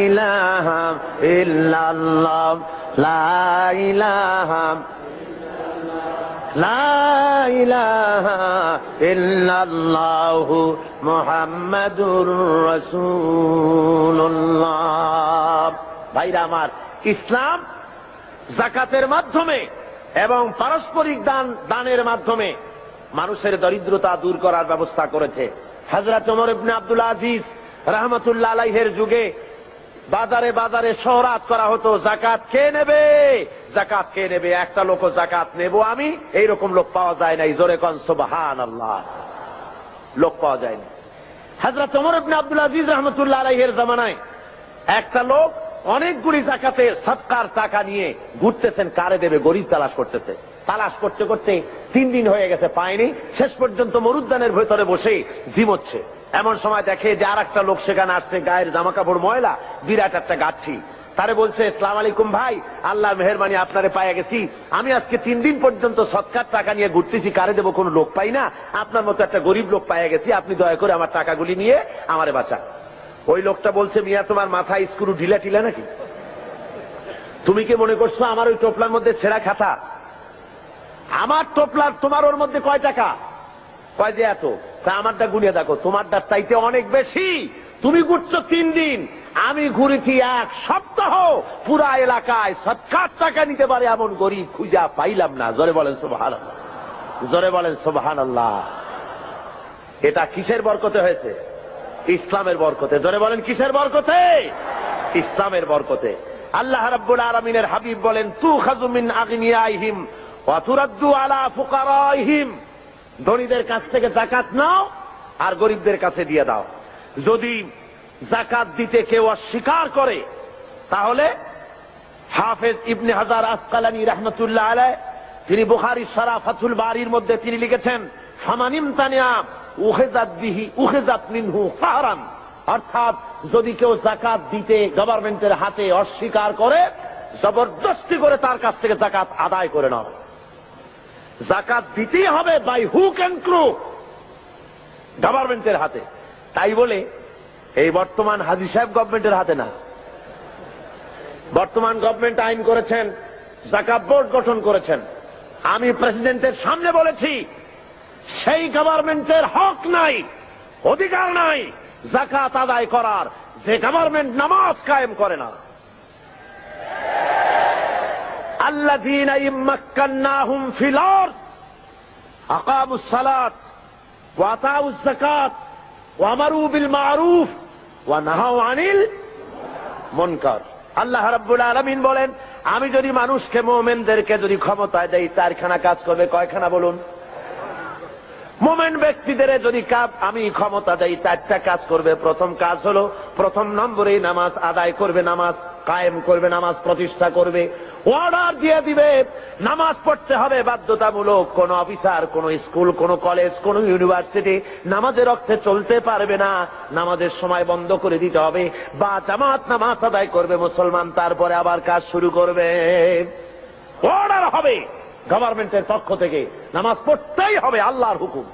ইলাহা ইল্লাল্লাহ লা ইলাহা লা ইলাহা ইল্লাল্লাহু মুহাম্মাদুর রাসূলুল্লাহ। ভাইরা আমার, ইসলাম যাকাতের মাধ্যমে এবং পারস্পরিক দানের মাধ্যমে মানুষের দরিদ্রতা দূর করার ব্যবস্থা করেছে। হযরত ওমর ইবনে আব্দুল আজিজ রাহমাতুল্লাহ আলাইহির যুগে বাজারে বাজারে শহরাত করা হতো, যাকাত কে নেবে, যাকাত কে নেবে। একটা লোকও যাকাত নেব আমি, এইরকম লোক পাওয়া যায় নাই। জোরে কোন সুবহানাল্লাহ। লোক পাওয়া যায়নি। হযরত ওমর ইবনে আব্দুল আজিজ রাহমাতুল্লাহ আলাইহির জামানায় একটা লোক অনেকগুলি যাকাতের সদকার টাকা নিয়ে ঘুরতেছেন, কারে দেবে গরিব তালাশ করতেছে। তালাশ করতে করতে 3 দিন হয়ে গেছে, পায়নি। শেষ পর্যন্ত মরুদ্যানের ভেতরে বসে ঝিমোচ্ছে। এমন সময় দেখে যে আর একটা লোক সেখানে আসছে, গায়ের জামা কাপড় ময়লা, বিরাট একটা গাচ্ছি। তারে বলছে, আসসালামু আলাইকুম ভাই, আল্লাহর মেহেরবানি আপনারে পাইয়া গেছি। আমি আজকে 3 দিন পর্যন্ত সদকার টাকা নিয়ে ঘুরতেছি, কারে দেবো কোনো লোক পাই না। আপনার মতো একটা গরিব লোক পাইয়া গেছি, আপনি দয়া করে আমার টাকাগুলি নিয়ে আমারে বাঁচান। ওই লোকটা বলছে, মিয়া তোমার মাথায় স্ক্রু ঢিলা টিলা নাকি? তুমি কি মনে করছো আমার ওই টোপলার মধ্যে ছেঁড়া খাতা? আমার টোপলার তোমার ওর মধ্যে কয় টাকা? কয় যে এত। তা আমারটা গুনিয়ে দেখো, তোমারটা চাইতে অনেক বেশি। তুমি ঘুরছো 3 দিন, আমি ঘুরেছি 1 সপ্তাহ। পুরা এলাকায় সদকার টাকা নিতে পারে এমন গরিব খুঁজা পাইলাম না। জোরে বলেন সুবহানাল্লাহ, জোরে বলেন সুবহানাল্লাহ। এটা কিসের বরকতে হয়েছে? ইসলামের বরকতে। জোরে বলেন কিসের বরকতে? ইসলামের বরকতে। আল্লাহ রাব্বুল আলামিনের হাবিব বলেন, তুখাযু মিন আগনিয়াইহিম ওয়া তুরাদ্দু আলা ফুকারাইহিম। ধনীদের কাছ থেকে যাকাত নাও আর গরিবদের কাছে দিয়ে দাও। যদি যাকাত দিতে কেউ অস্বীকার করে, তাহলে হাফেজ ইবনে হাজার আসকালানী রাহমাতুল্লাহ আলাইহি তিনি বুখারীর শারহ ফাথুল বারীর মধ্যে তিনি লিখেছেন, ফামানিম তানিয়া উখিযাত বিহি উখিযাত মিনহু ফাহরান। অর্থাৎ যদি কেউ যাকাত দিতে গভর্নমেন্টের হাতে অস্বীকার করে, জবরদস্তি করে তার কাছ থেকে যাকাত আদায় করে নাও। যাকাত দিতেই হবে বাই হুক এন্ড ক্রুক, গভর্নমেন্টের হাতে। তাই বলে এই বর্তমান হাজী সাহেব গভর্নমেন্টের হাতে না। বর্তমান গভর্নমেন্ট আইন করেছেন, যাকাত বোর্ড গঠন করেছেন। আমি প্রেসিডেন্টের সামনে বলেছি, সেই গভর্নমেন্টের হক নাই, অধিকার নাই যাকাত আদায় করার, যে গভর্নমেন্ট নামাজ কায়েম করে না। আল্লাযীনা ইম্মাক্কান্নাহুম ফিল আরদ আকামুস সালাত ওয়া আতাউজ যাকাত ওয়া আমারু বিল মা'রুফ ওয়া নাহাউ আনিল মুনকার। আল্লাহ রাব্বুল আলামিন বলেন, আমি যদি মানুষকে, মুমিনদেরকে যদি ক্ষমতায় দেই, 4খানা কাজ করবে। কয়খানা বলুন? মুমিন ব্যক্তিদের যদি আমি ক্ষমতা দেই, 4টা কাজ করবে। প্রথম কাজ হলো, প্রথম নম্বরে নামাজ আদায় করবে, নামাজ কায়েম করবে, নামাজ প্রতিষ্ঠা করবে। অর্ডার দিয়ে দিবে নামাজ পড়তে হবে বাধ্যতামূলক। কোন অফিসার, কোন স্কুল, কোন কলেজ, কোন ইউনিভার্সিটি নামাজের অর্থে চলতে পারবে না। নামাজের সময় বন্ধ করে দিতে হবে, বা জামাত নামাজ আদায় করবে মুসলমান, তারপরে আবার কাজ শুরু করবে। অর্ডার হবে গভর্নমেন্টের পক্ষ থেকে, নামাজ পড়তেই হবে, আল্লাহর হুকুম।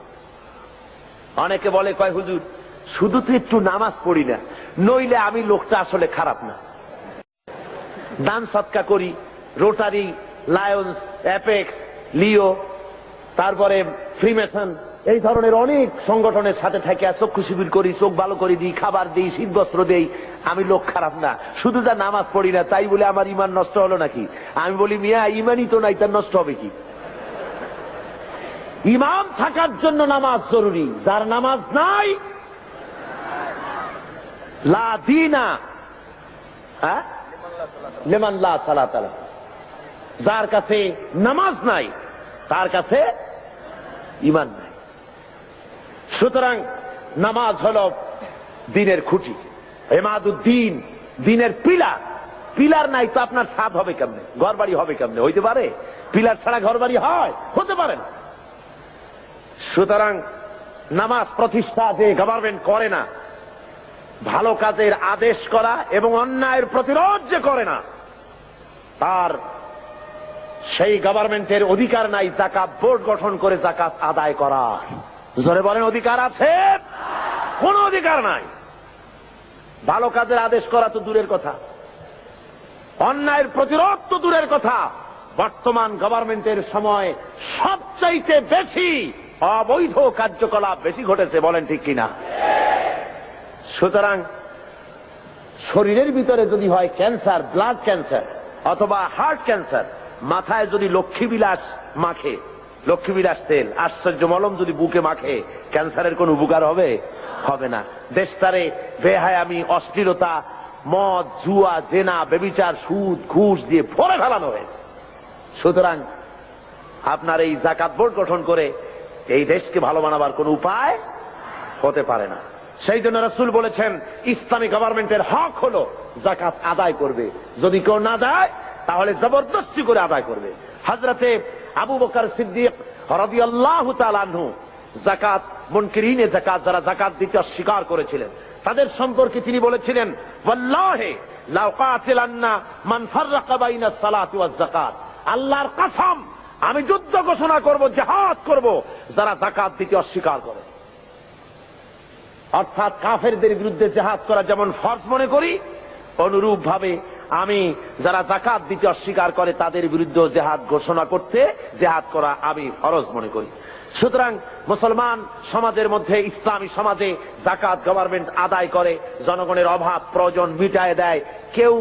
অনেকে বলে, কয় হুজুর শুধু তো একটু নামাজ পড়ি না, নইলে আমি লোকটা আসলে খারাপ না। দান সৎকা করি, রোটারি, লায়ন্স, অ্যাপেক্স, লিও, তারপরে ফ্রিমেসন, এই ধরনের অনেক সংগঠনের সাথে থাকে, চক্ষু শিবির করি, চোখ ভালো করে দিই, খাবার দিই, শীতবস্ত্র দেই। আমি লোক খারাপ না, শুধু যা নামাজ পড়ি না তাই বলে আমার ইমান নষ্ট হলো নাকি? আমি বলি, মিয়া ইমানই তো নাই, তার নষ্ট হবে কি? ইমাম থাকার জন্য নামাজ জরুরি। যার নামাজ নাই, লা দীনা লিমান লা সালাত লাহু। যার কাছে নামাজ নাই, তার কাছে ঈমান নাই। সুতরাং নামাজ হলো দ্বীনের খুঁটি, ইমাদুদ্দিন, দ্বীনের পিলার। পিলার নাই তো আপনার ছাদ হবে কেমনে, ঘর বাড়ি হবে কেমনে? হইতে পারে? পিলার ছাড়া ঘর বাড়ি হয়? হতে পারে না। সুতরাং নামাজ প্রতিষ্ঠা যে গভর্নমেন্ট করে না, ভালো কাজের আদেশ করা এবং অন্যায়ের প্রতিরোধ যে করে না, তার সেই গভর্নমেন্টের অধিকার নাই যাকাত বোর্ড গঠন করে যাকাত আদায় করা। জোরে বলেন, অধিকার আছে? কোন অধিকার নাই। ভালো কাজের আদেশ করা তো দূরের কথা, অন্যায়ের প্রতিরোধ তো দূরের কথা, বর্তমান গভর্নমেন্টের সময় সবচাইতে বেশি অবৈধ কার্যকলাপ বেশি ঘটেছে, বলেন ঠিক কিনা? সুতরাং শরীরের ভিতরে যদি হয় ক্যান্সার, ব্লাড ক্যান্সার অথবা হার্ট ক্যান্সার, মাথায় যদি লক্ষ্মীবিলাস মাখে, লক্ষ্মীবিলাস তেল, আশ্চর্য মলম যদি বুকে মাখে, ক্যান্সারের কোন উপকার হবে? হবে না। দেশটারে বেহায়ামি, অশ্লীলতা, মদ, জুয়া, জেনা, বেবিচার, সুদ, ঘুষ দিয়ে ভরে ফেলানো হয়েছে। সুতরাং আপনার এই যাকাত বোর্ড গঠন করে এই দেশকে ভালো বানাবার কোন উপায় হতে পারে না। সেই জন্য রাসূল বলেছেন, ইসলামী গভর্নমেন্টের হক হলো যাকাত আদায় করবে, যদি কেউ না দেয় তাহলে জবরদস্তি করে আদায় করবে। হযরতে আবু বকর সিদ্দিক রাদিয়াল্লাহু তাআলা আনহু যাকাত, মুনকিরিনে যাকাত, যারা যাকাত দিতে অস্বীকার করেছিলেন, তাদের সম্পর্কে তিনি বলেছিলেন, ওয়াল্লাহি লা কাতিলান্না মান ফাররাকা বাইনাস সালাতি ওয়াজ যাকাত, আল্লাহর কসম আমি যুদ্ধ ঘোষণা করব, জিহাদ করব যারা যাকাত দিতে অস্বীকার করে। অর্থাৎ কাফেরদের বিরুদ্ধে জিহাদ করা যেমন ফরজ মনে করি, অনুরূপ ভাবে আমি যারা যাকাত দিতে অস্বীকার করে তাদের বিরুদ্ধে জিহাদ ঘোষণা করতে, জিহাদ করা আমি ফরজ মনে করি। সুতরাং মুসলমান সমাজের মধ্যে, ইসলামী সমাজে যাকাত গভর্নমেন্ট আদায় করে, জনগণের অভাব প্রয়োজন মিটায় দেয়। কেউ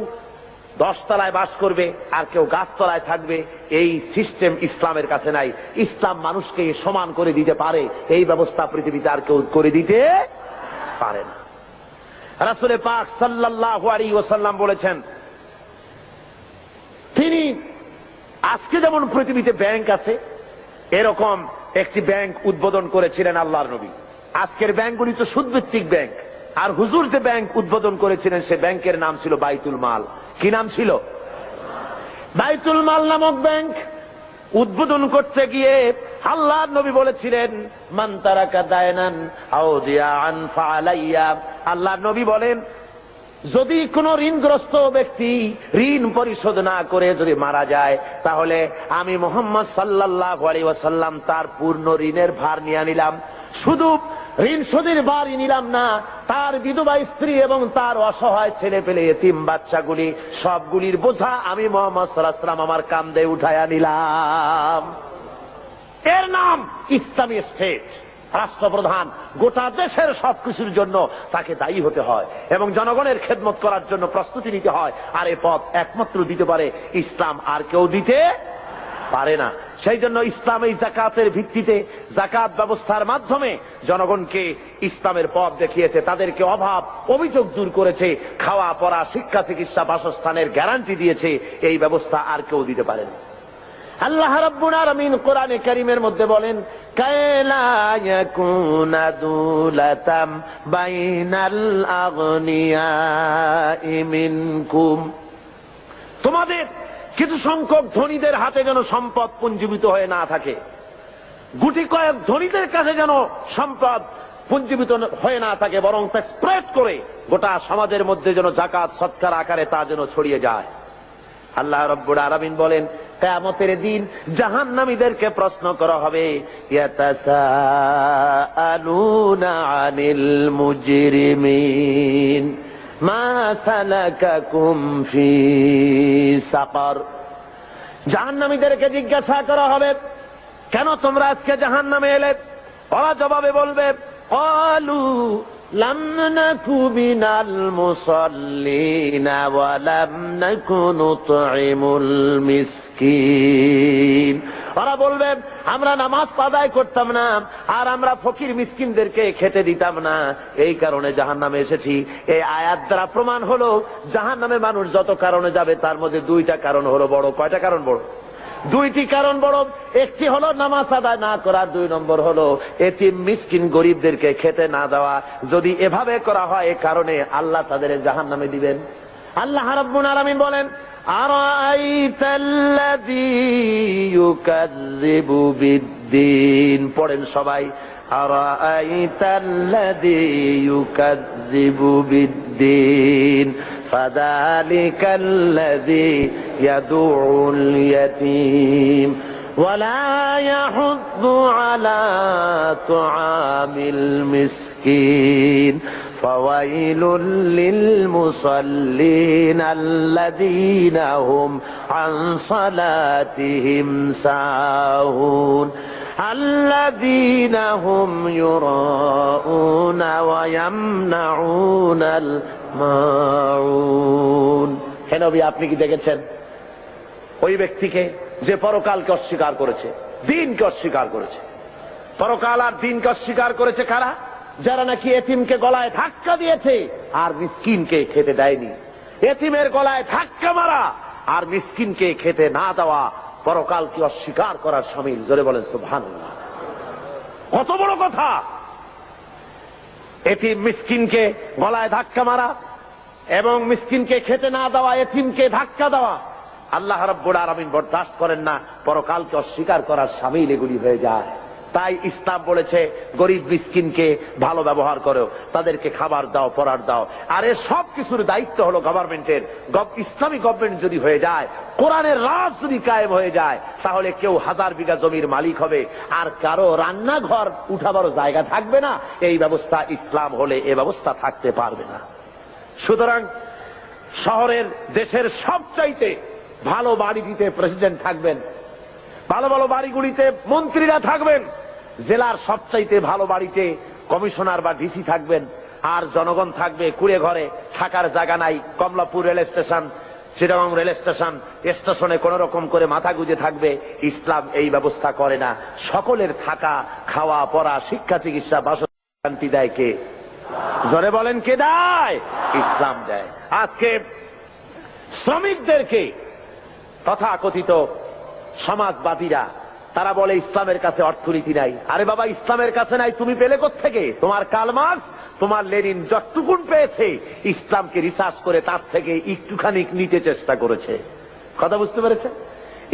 10 তলায় বাস করবে আর কেউ গাছতলায় থাকবে, এই সিস্টেম ইসলামের কাছে নাই। ইসলাম মানুষকে সমান করে দিতে পারে, এই ব্যবস্থা পৃথিবীতে আর কেউ করে দিতে পারে না। রাসূল পাক সাল্লাল্লাহু আলাইহি ওয়াসাল্লাম বলেছেন, তিনি আজকে যেমন পৃথিবীতে ব্যাংক আছে, এরকম একটি ব্যাংক উদ্বোধন করেছিলেন আল্লাহর নবী। আজকের ব্যাংকগুলি তো সুদভিত্তিক ব্যাংক, আর হুজুর যে ব্যাংক উদ্বোধন করেছিলেন সে ব্যাংকের নাম ছিল বাইতুল মাল। কি নাম ছিল? বাইতুল মাল নামক ব্যাংক উদ্বোধন করতে গিয়ে আল্লাহর নবী বলেছিলেন, মান তারাকা দায়নান আও দিয়ান ফালাইয়া। আল্লাহর নবী বলেন, যদি কোন ঋণগ্রস্ত ব্যক্তি ঋণ পরিশোধ না করে যদি মারা যায়, তাহলে আমি মুহাম্মদ সাল্লাল্লাহু আলাইহি ওয়াসাল্লাম তার পূর্ণ ঋণের ভার নিয়ে নিলাম। শুধু ঋণ শোধের ভারই নিলাম না, তার বিধবা স্ত্রী এবং তার অসহায় ছেলে পেলে এতিম বাচ্চাগুলি সবগুলির বোঝা আমি মুহাম্মদ সাল্লাল্লাহু আলাইহি ওয়াসাল্লাম আমার কাঁধে উঠায়া নিলাম। এর নাম ইসলামী স্টেট। রাষ্ট্রপ্রধান গোটা দেশের সবকিছুর জন্য তাকে দায়ী হতে হয় এবং জনগণের খেদমত করার জন্য প্রস্তুতি নিতে হয়। আর এই পথ একমাত্র দিতে পারে ইসলাম, আর কেউ দিতে পারে না। সেই জন্য ইসলাম এই যাকাতের ভিত্তিতে, যাকাত ব্যবস্থার মাধ্যমে জনগণকে ইসলামের পথ দেখিয়েছে, তাদেরকে অভাব অভিযোগ দূর করেছে, খাওয়া পড়া, শিক্ষা, চিকিৎসা, বাসস্থানের গ্যারান্টি দিয়েছে। এই ব্যবস্থা আর কেউ দিতে পারে না। আল্লাহ রাব্বুল আলামিন কোরআনে কারীমের মধ্যে বলেন, কায়লা ইয়াকুনা দুলাতাম বাইনাল আগনিয়াই মিনকুম, তোমাদের কিছু সংখ্যক ধনীদের হাতে যেন সম্পদ পুঞ্জীভূত হয়ে না থাকে, গুটি কয়েক ধনীদের কাছে যেন সম্পদ পুঞ্জীভূত হয়ে না থাকে, বরং তা স্প্রেড করে গোটা সমাজের মধ্যে যেন যাকাত সৎকার আকারে তা যেন ছড়িয়ে যায়। আল্লাহ রাব্বুল আলামিন বলেন, কিয়ামতের দিন জাহান্নামীদেরকে প্রশ্ন করা হবে, ইয়াতাসাআলুনা আনিল মুজরিমিন মা সালাকাকুম ফি সাকার। জাহান্নামীদেরকে জিজ্ঞাসা করা হবে, কেন তোমরা আজকে জাহান্নামে এলে? ওরা জবাবে বলবে, ক্বালু লাম নাকু মিনাল মুসাল্লিনা ওয়া লাম নাকু নুতঈমুল মিসকিন। ওরা বলবে, আমরা নামাজ আদায় করতাম না, আর আমরা ফকির মিসকিনদেরকে খেতে দিতাম না, এই কারণে জাহান্নামে এসেছি। এই আয়াত দ্বারা প্রমাণ হলো জাহান্নামে মানুষ যত কারণে যাবে তার মধ্যে 2টা কারণ হলো বড়। কয়টা কারণ বড়? 2টি কারণ বড়। একটি হলো নামাজ আদায় না করা, 2 নম্বর হলো এতিম মিসকিন গরিবদেরকে খেতে না দেওয়া। যদি এভাবে করা হয়, এ কারণে আল্লাহ তাদের জাহান্নামে দিবেন। আল্লাহ রাব্বুল আলামিন বলেন, আরাআইতাল্লাযী ইউকাযযিবু বিদ্দীন। পড়েন সবাই, আরাআইতাল্লাযী ইউকাযযিবু বিদ্দীন ফাযালিকাল্লাযী ইয়াদুউল ইয়াতীম ওয়ালা ইয়াহুদ্দু আলা তুআমিল মিসকিন ফাওয়াইলুল লিল মুসাল্লিন আল্লাযীনা হুম আন সালাতিহিম সাহুন الذين هم يراءون ويمنعون الماعون। হে নবী, আপনি কি দেখেছেন ওই ব্যক্তিকে যে পরকালকে অস্বীকার করেছে, দিনকে অস্বীকার করেছে? পরকাল আর দিনকে অস্বীকার করেছে কারা? যারা নাকি এতিমকে গলায় ধাক্কা দিয়েছে আর মিসকিনকে খেতে দেয়নি। এতিমের গলায় ধাক্কা মারা আর মিসকিনকে খেতে না দেওয়া পরকালকে অস্বীকার করার শামিল। জোরে বলেন সুবহানাল্লাহ। কত বড় কথা! এতিম মিসকিনকে গলায় ধাক্কা মারা এবং মিসকিনকে খেতে না দেওয়া, এতিমকে ধাক্কা দেওয়া আল্লাহ রাব্বুল আলামিন বরদাস্ত করেন না। পরকালকে অস্বীকার করার শামিল এগুলি হয়ে যায়। তাই ইসলাম বলেছে গরিব মিসকিনকে ভালো ব্যবহার করো, তাদেরকে খাবার দাও, পড়ার দাও। আর এর সব কিছুর দায়িত্ব হলো গভর্নমেন্টের। ইসলামী গভর্নমেন্ট যদি হয়ে যায়, কোরআনের রাজ যদি কায়েম হয়ে যায়, তাহলে কেউ 1000 বিঘা জমির মালিক হবে আর কারো রান্নাঘর উঠাবারও জায়গা থাকবে না। এই ব্যবস্থা ইসলাম হলে এ ব্যবস্থা থাকতে পারবে না। সুতরাং শহরের, দেশের সবচাইতে ভালো বাড়িটিতে প্রেসিডেন্ট থাকবেন, ভালো ভালো বাড়িগুলিতে মন্ত্রীরা থাকবেন, জেলার সবচাইতে ভালো বাড়িতে কমিশনার বা ডিসি থাকবেন, আর জনগণ থাকবে কুড়ে ঘরে, থাকার জায়গা নাই। Kamalapur rail station, Chittagong rail station, স্টেশনে কোন রকম করে মাথা গুজে থাকবে। ইসলাম এই ব্যবস্থা করে না। সকলের থাকা, খাওয়া, পড়া, শিক্ষা, চিকিৎসা, বাসস্থান দেয় কে? জোরে বলেন, কে দেয়? ইসলাম দেয়। আজকে শ্রমিকদেরকে তথাকথিত সমাজবাদীরা তারা বলে ইসলামের কাছে অর্থনীতি নাই। আরে বাবা, ইসলামের কাছে নাই, তুমি পেলে কোত্থেকে? তোমার কার্ল মার্কস, তোমার লেনিন যতটুকুন পেয়েছে ইসলামকে রিসার্চ করে তার থেকে একটুখানি নিতে চেষ্টা করেছে। কথা বুঝতে পেরেছে?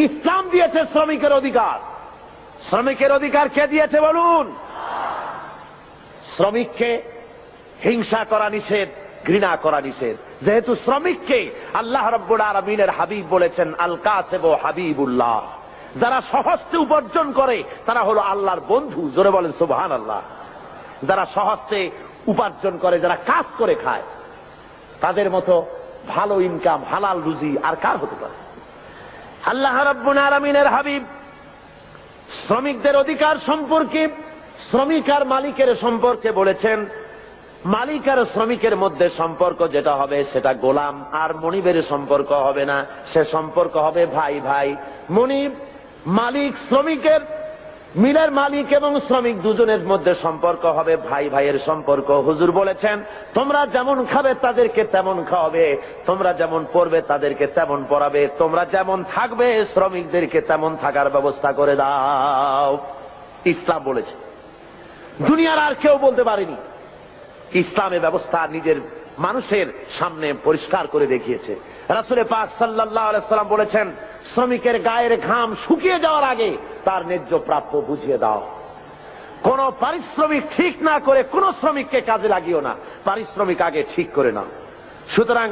ইসলাম দিয়েছে শ্রমিকের অধিকার। শ্রমিকের অধিকার কে দিয়েছে বলুন? শ্রমিককে হিংসা করা নিষেধ, ঘৃণা করা নিষেধ। যেহেতু শ্রমিককে আল্লাহ রাব্বুল আলামিনের হাবিব বলেছেন আল কাসিবু হাবিবুল্লাহ, যারা সহজে উপার্জন করে তারা হলো আল্লাহর বন্ধু। জোরে বলেন সুবহানাল্লাহ। যারা সহজে উপার্জন করে, যারা কাজ করে খায়, তাদের মতো ভালো ইনকাম, হালাল রুজি আর কার হতে পারে? আল্লাহ রাব্বুল আলামিনের হাবিব শ্রমিকদের অধিকার সম্পর্কে, শ্রমিক আর মালিকের সম্পর্কে বলেছেন, মালিক আর শ্রমিকের মধ্যে সম্পর্ক যেটা হবে সেটা গোলাম আর মনিবের সম্পর্ক হবে না, সে সম্পর্ক হবে ভাই ভাই। মনিব, মালিক, শ্রমিকের মিলের মালিক এবং শ্রমিক দুজনের মধ্যে সম্পর্ক হবে ভাই ভাইয়ের সম্পর্ক। হুজুর বলেছেন, তোমরা যেমন খাবে তাদেরকে তেমন খাওয়াবে, তোমরা যেমন পড়বে তাদেরকে তেমন পড়াবে, তোমরা যেমন থাকবে শ্রমিকদেরকে তেমন থাকার ব্যবস্থা করে দাও। ইসলাম বলেছে, দুনিয়ার আর কেউ বলতে পারেনি। ইসলামের ব্যবস্থা নিজের মানুষের সামনে পরিষ্কার করে দেখিয়েছে। রাসূল পাক সাল্লাল্লাহু আলাইহি ওয়াসাল্লাম বলেছেন, শ্রমিকের গায়ের ঘাম শুকিয়ে যাওয়ার আগে তার ন্যায্য প্রাপ্য বুঝিয়ে দাও। কোন পারিশ্রমিক ঠিক না করে কোন শ্রমিককে কাজে লাগিও না, পারিশ্রমিক আগে ঠিক করে নাও। সুতরাং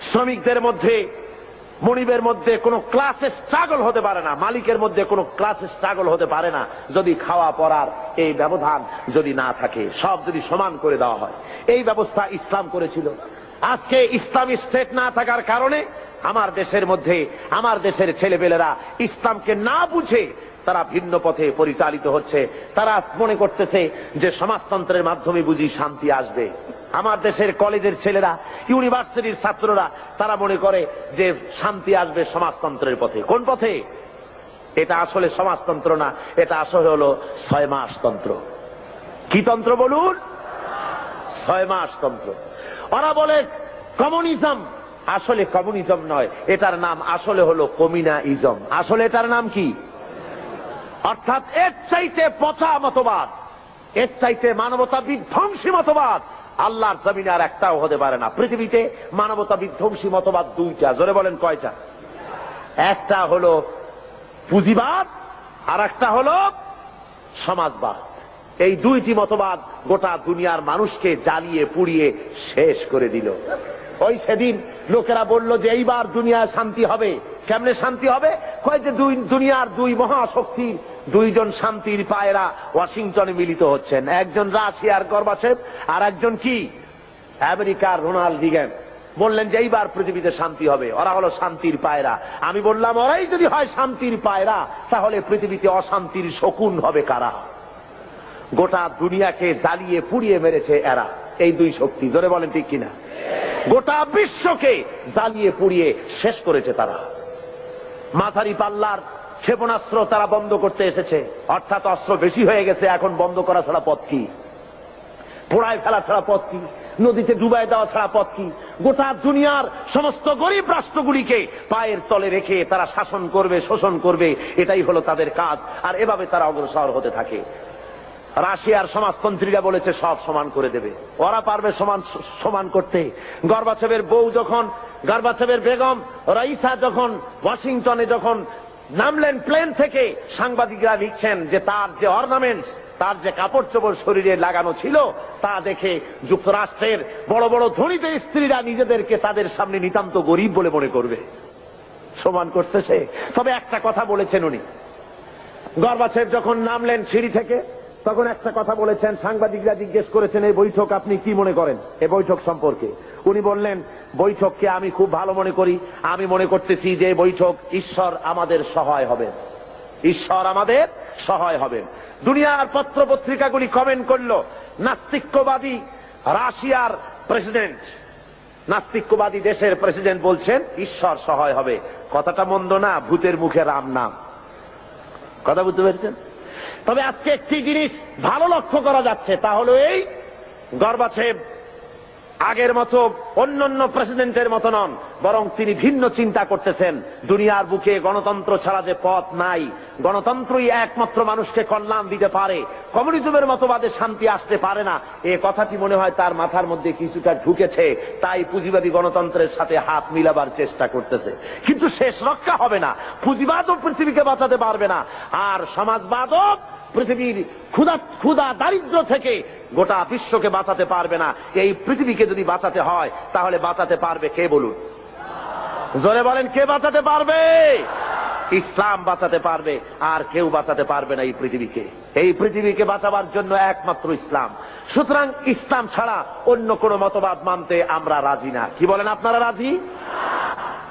শ্রমিকদের মধ্যে, মনিবের মধ্যে কোনো ক্লাসে স্ট্রাগল হতে পারে না, মালিকের মধ্যে কোনো ক্লাসে স্ট্রাগল হতে পারে না যদি খাওয়া পড়ার এই ব্যবধান যদি না থাকে, সব যদি সমান করে দেওয়া হয়। এই ব্যবস্থা ইসলাম করেছিল। আজকে ইসলামী স্টেট না থাকার কারণে আমার দেশের মধ্যে, আমার দেশের ছেলেপেলেরা ইসলামকে না বুঝে তারা ভিন্ন পথে পরিচালিত হচ্ছে। তারা মনে করতেছে যে সমাজতন্ত্রের মাধ্যমে বুঝি শান্তি আসবে। আমার দেশের কলেজের ছেলেরা, ইউনিভার্সিটির ছাত্ররা তারা মনে করে যে শান্তি আসবে সমাজতন্ত্রের পথে। কোন পথে? এটা আসলে সমাজতন্ত্র না, এটা আসলে হলো 6 মাস তন্ত্র। কি তন্ত্র বলুন? 6 মাস তন্ত্র। ওরা বলে কমিউনিজম, আসলে কমিউনিজম নয়, এটার নাম আসলে হলো কমিউনাইজম। আসলে এটার নাম কি? অর্থাৎ এর চাইতে পচা মতবাদ, এর চাইতে মানবতা বিধ্বংসী মতবাদ আল্লাহর জমিনে আর একটাও হতে পারে না। পৃথিবীতে মানবতা বিধ্বংসী মতবাদ 2টা। জোরে বলেন কয়টা? একটা হলো পুঁজিবাদ আর একটা হলো সমাজবাদ। এই 2টি মতবাদ গোটা দুনিয়ার মানুষকে জ্বালিয়ে পুড়িয়ে শেষ করে দিল। ওই সেদিন লোকেরা বলল যে এইবার দুনিয়ায় শান্তি হবে, কেমনে শান্তি হবে? কয় যে দুনিয়ার দুই মহাশক্তির দুইজন শান্তির পায়রা ওয়াশিংটনে মিলিত হচ্ছেন, একজন রাশিয়ার গর্বাচেভ আর একজন কি আমেরিকার রোনাল্ড রিগান। বললেন যে এইবার পৃথিবীতে শান্তি হবে, ওরা হলো শান্তির পায়রা। আমি বললাম ওরাই যদি হয় শান্তির পায়রা, তাহলে পৃথিবীতে অশান্তির শকুন হবে কারা? গোটা দুনিয়াকে জ্বালিয়ে পুড়িয়ে মেরেছে এরা, এই দুই শক্তি। জোরে বলেন ঠিক কিনা? গোটা বিশ্বকে জ্বালিয়ে পুড়িয়ে শেষ করেছে তারা। মাঝারি পাল্লার ক্ষেপণাস্ত্র তারা বন্ধ করতে এসেছে, অর্থাৎ অস্ত্র বেশি হয়ে গেছে, এখন বন্ধ করা ছাড়া পথ কি? পোড়ায় ফেলা ছাড়া পথ কি? নদীতে ডুবাই দেওয়া ছাড়া পথ কি? গোটা দুনিয়ার সমস্ত গরিব রাষ্ট্রগুলিকে পায়ের তলে রেখে তারা শাসন করবে, শোষণ করবে, এটাই হলো তাদের কাজ। আর এভাবে তারা অগ্রসর হতে থাকে। রাশিয়ার সমাজতন্ত্রীরা বলেছে সব সমান করে দেবে, ওরা পারবে সমান করতে। গর্বাচেভের বউ যখন, গর্বাচেভের বেগম রাইসা যখন ওয়াশিংটনে যখন নামলেন প্লেন থেকে, সাংবাদিকরা লিখছেন যে তার যে অর্নামেন্টস, তার যে কাপড় চোপড় শরীরে লাগানো ছিল, তা দেখে যুক্তরাষ্ট্রের বড় বড় ধনীদের স্ত্রীরা নিজেদেরকে তাদের সামনে নিতান্ত গরিব বলে মনে করবে। সমান করতেছে। তবে একটা কথা বলেছেন উনি, গর্বাচেভ যখন নামলেন সিঁড়ি থেকে, তখন একটা কথা বলেছেন। সাংবাদিকরা জিজ্ঞেস করেছেন এই বৈঠক আপনি কি মনে করেন, এই বৈঠক সম্পর্কে? উনি বললেন বৈঠককে আমি খুব ভালো মনে করি। আমি মনে করতেছি যে বৈঠক ঈশ্বর আমাদের সহায় হবেন, ঈশ্বর আমাদের সহায় হবেন। দুনিয়ার পত্র পত্রিকাগুলি কমেন্ট করলো নাস্তিক্যবাদী রাশিয়ার প্রেসিডেন্ট, নাস্তিক্যবাদী দেশের প্রেসিডেন্ট বলছেন ঈশ্বর সহায় হবে। কথাটা মন্দ না, ভূতের মুখে রাম নাম। কথা বুঝতে পেরেছেন? তবে আজকে একটি জিনিস ভালো লক্ষ্য করা যাচ্ছে, তা হলো এই, গর্বাচেভ আগের মতো অন্যান্য প্রেসিডেন্টের মতো নন, বরং তিনি ভিন্ন চিন্তা করতেছেন। দুনিয়ার বুকে গণতন্ত্র ছাড়া যে পথ নাই, গণতন্ত্রই একমাত্র মানুষকে কল্যাণ দিতে পারে, কমিউনিজমের মতবাদে শান্তি আসতে পারে না, এ কথাটি মনে হয় তার মাথার মধ্যে কিছুটা ঢুকেছে। তাই পুঁজিবাদী গণতন্ত্রের সাথে হাত মিলাবার চেষ্টা করতেছে। কিন্তু শেষ রক্ষা হবে না, পুঁজিবাদও পৃথিবীকে বাঁচাতে পারবে না, আর সমাজবাদও পৃথিবীর ক্ষুধা দারিদ্র থেকে গোটা বিশ্বকে বাঁচাতে পারবে না। এই পৃথিবীকে যদি বাঁচাতে হয়, তাহলে বাঁচাতে পারবে কে বলুন? জোরে বলেন, কে বাঁচাতে পারবে? ইসলাম বাঁচাতে পারবে, আর কেউ বাঁচাতে পারবে না এই পৃথিবীকে। এই পৃথিবীকে বাঁচাবার জন্য একমাত্র ইসলাম। সুতরাং ইসলাম ছাড়া অন্য কোন মতবাদ মানতে আমরা রাজি না। কি বলেন, আপনারা রাজি?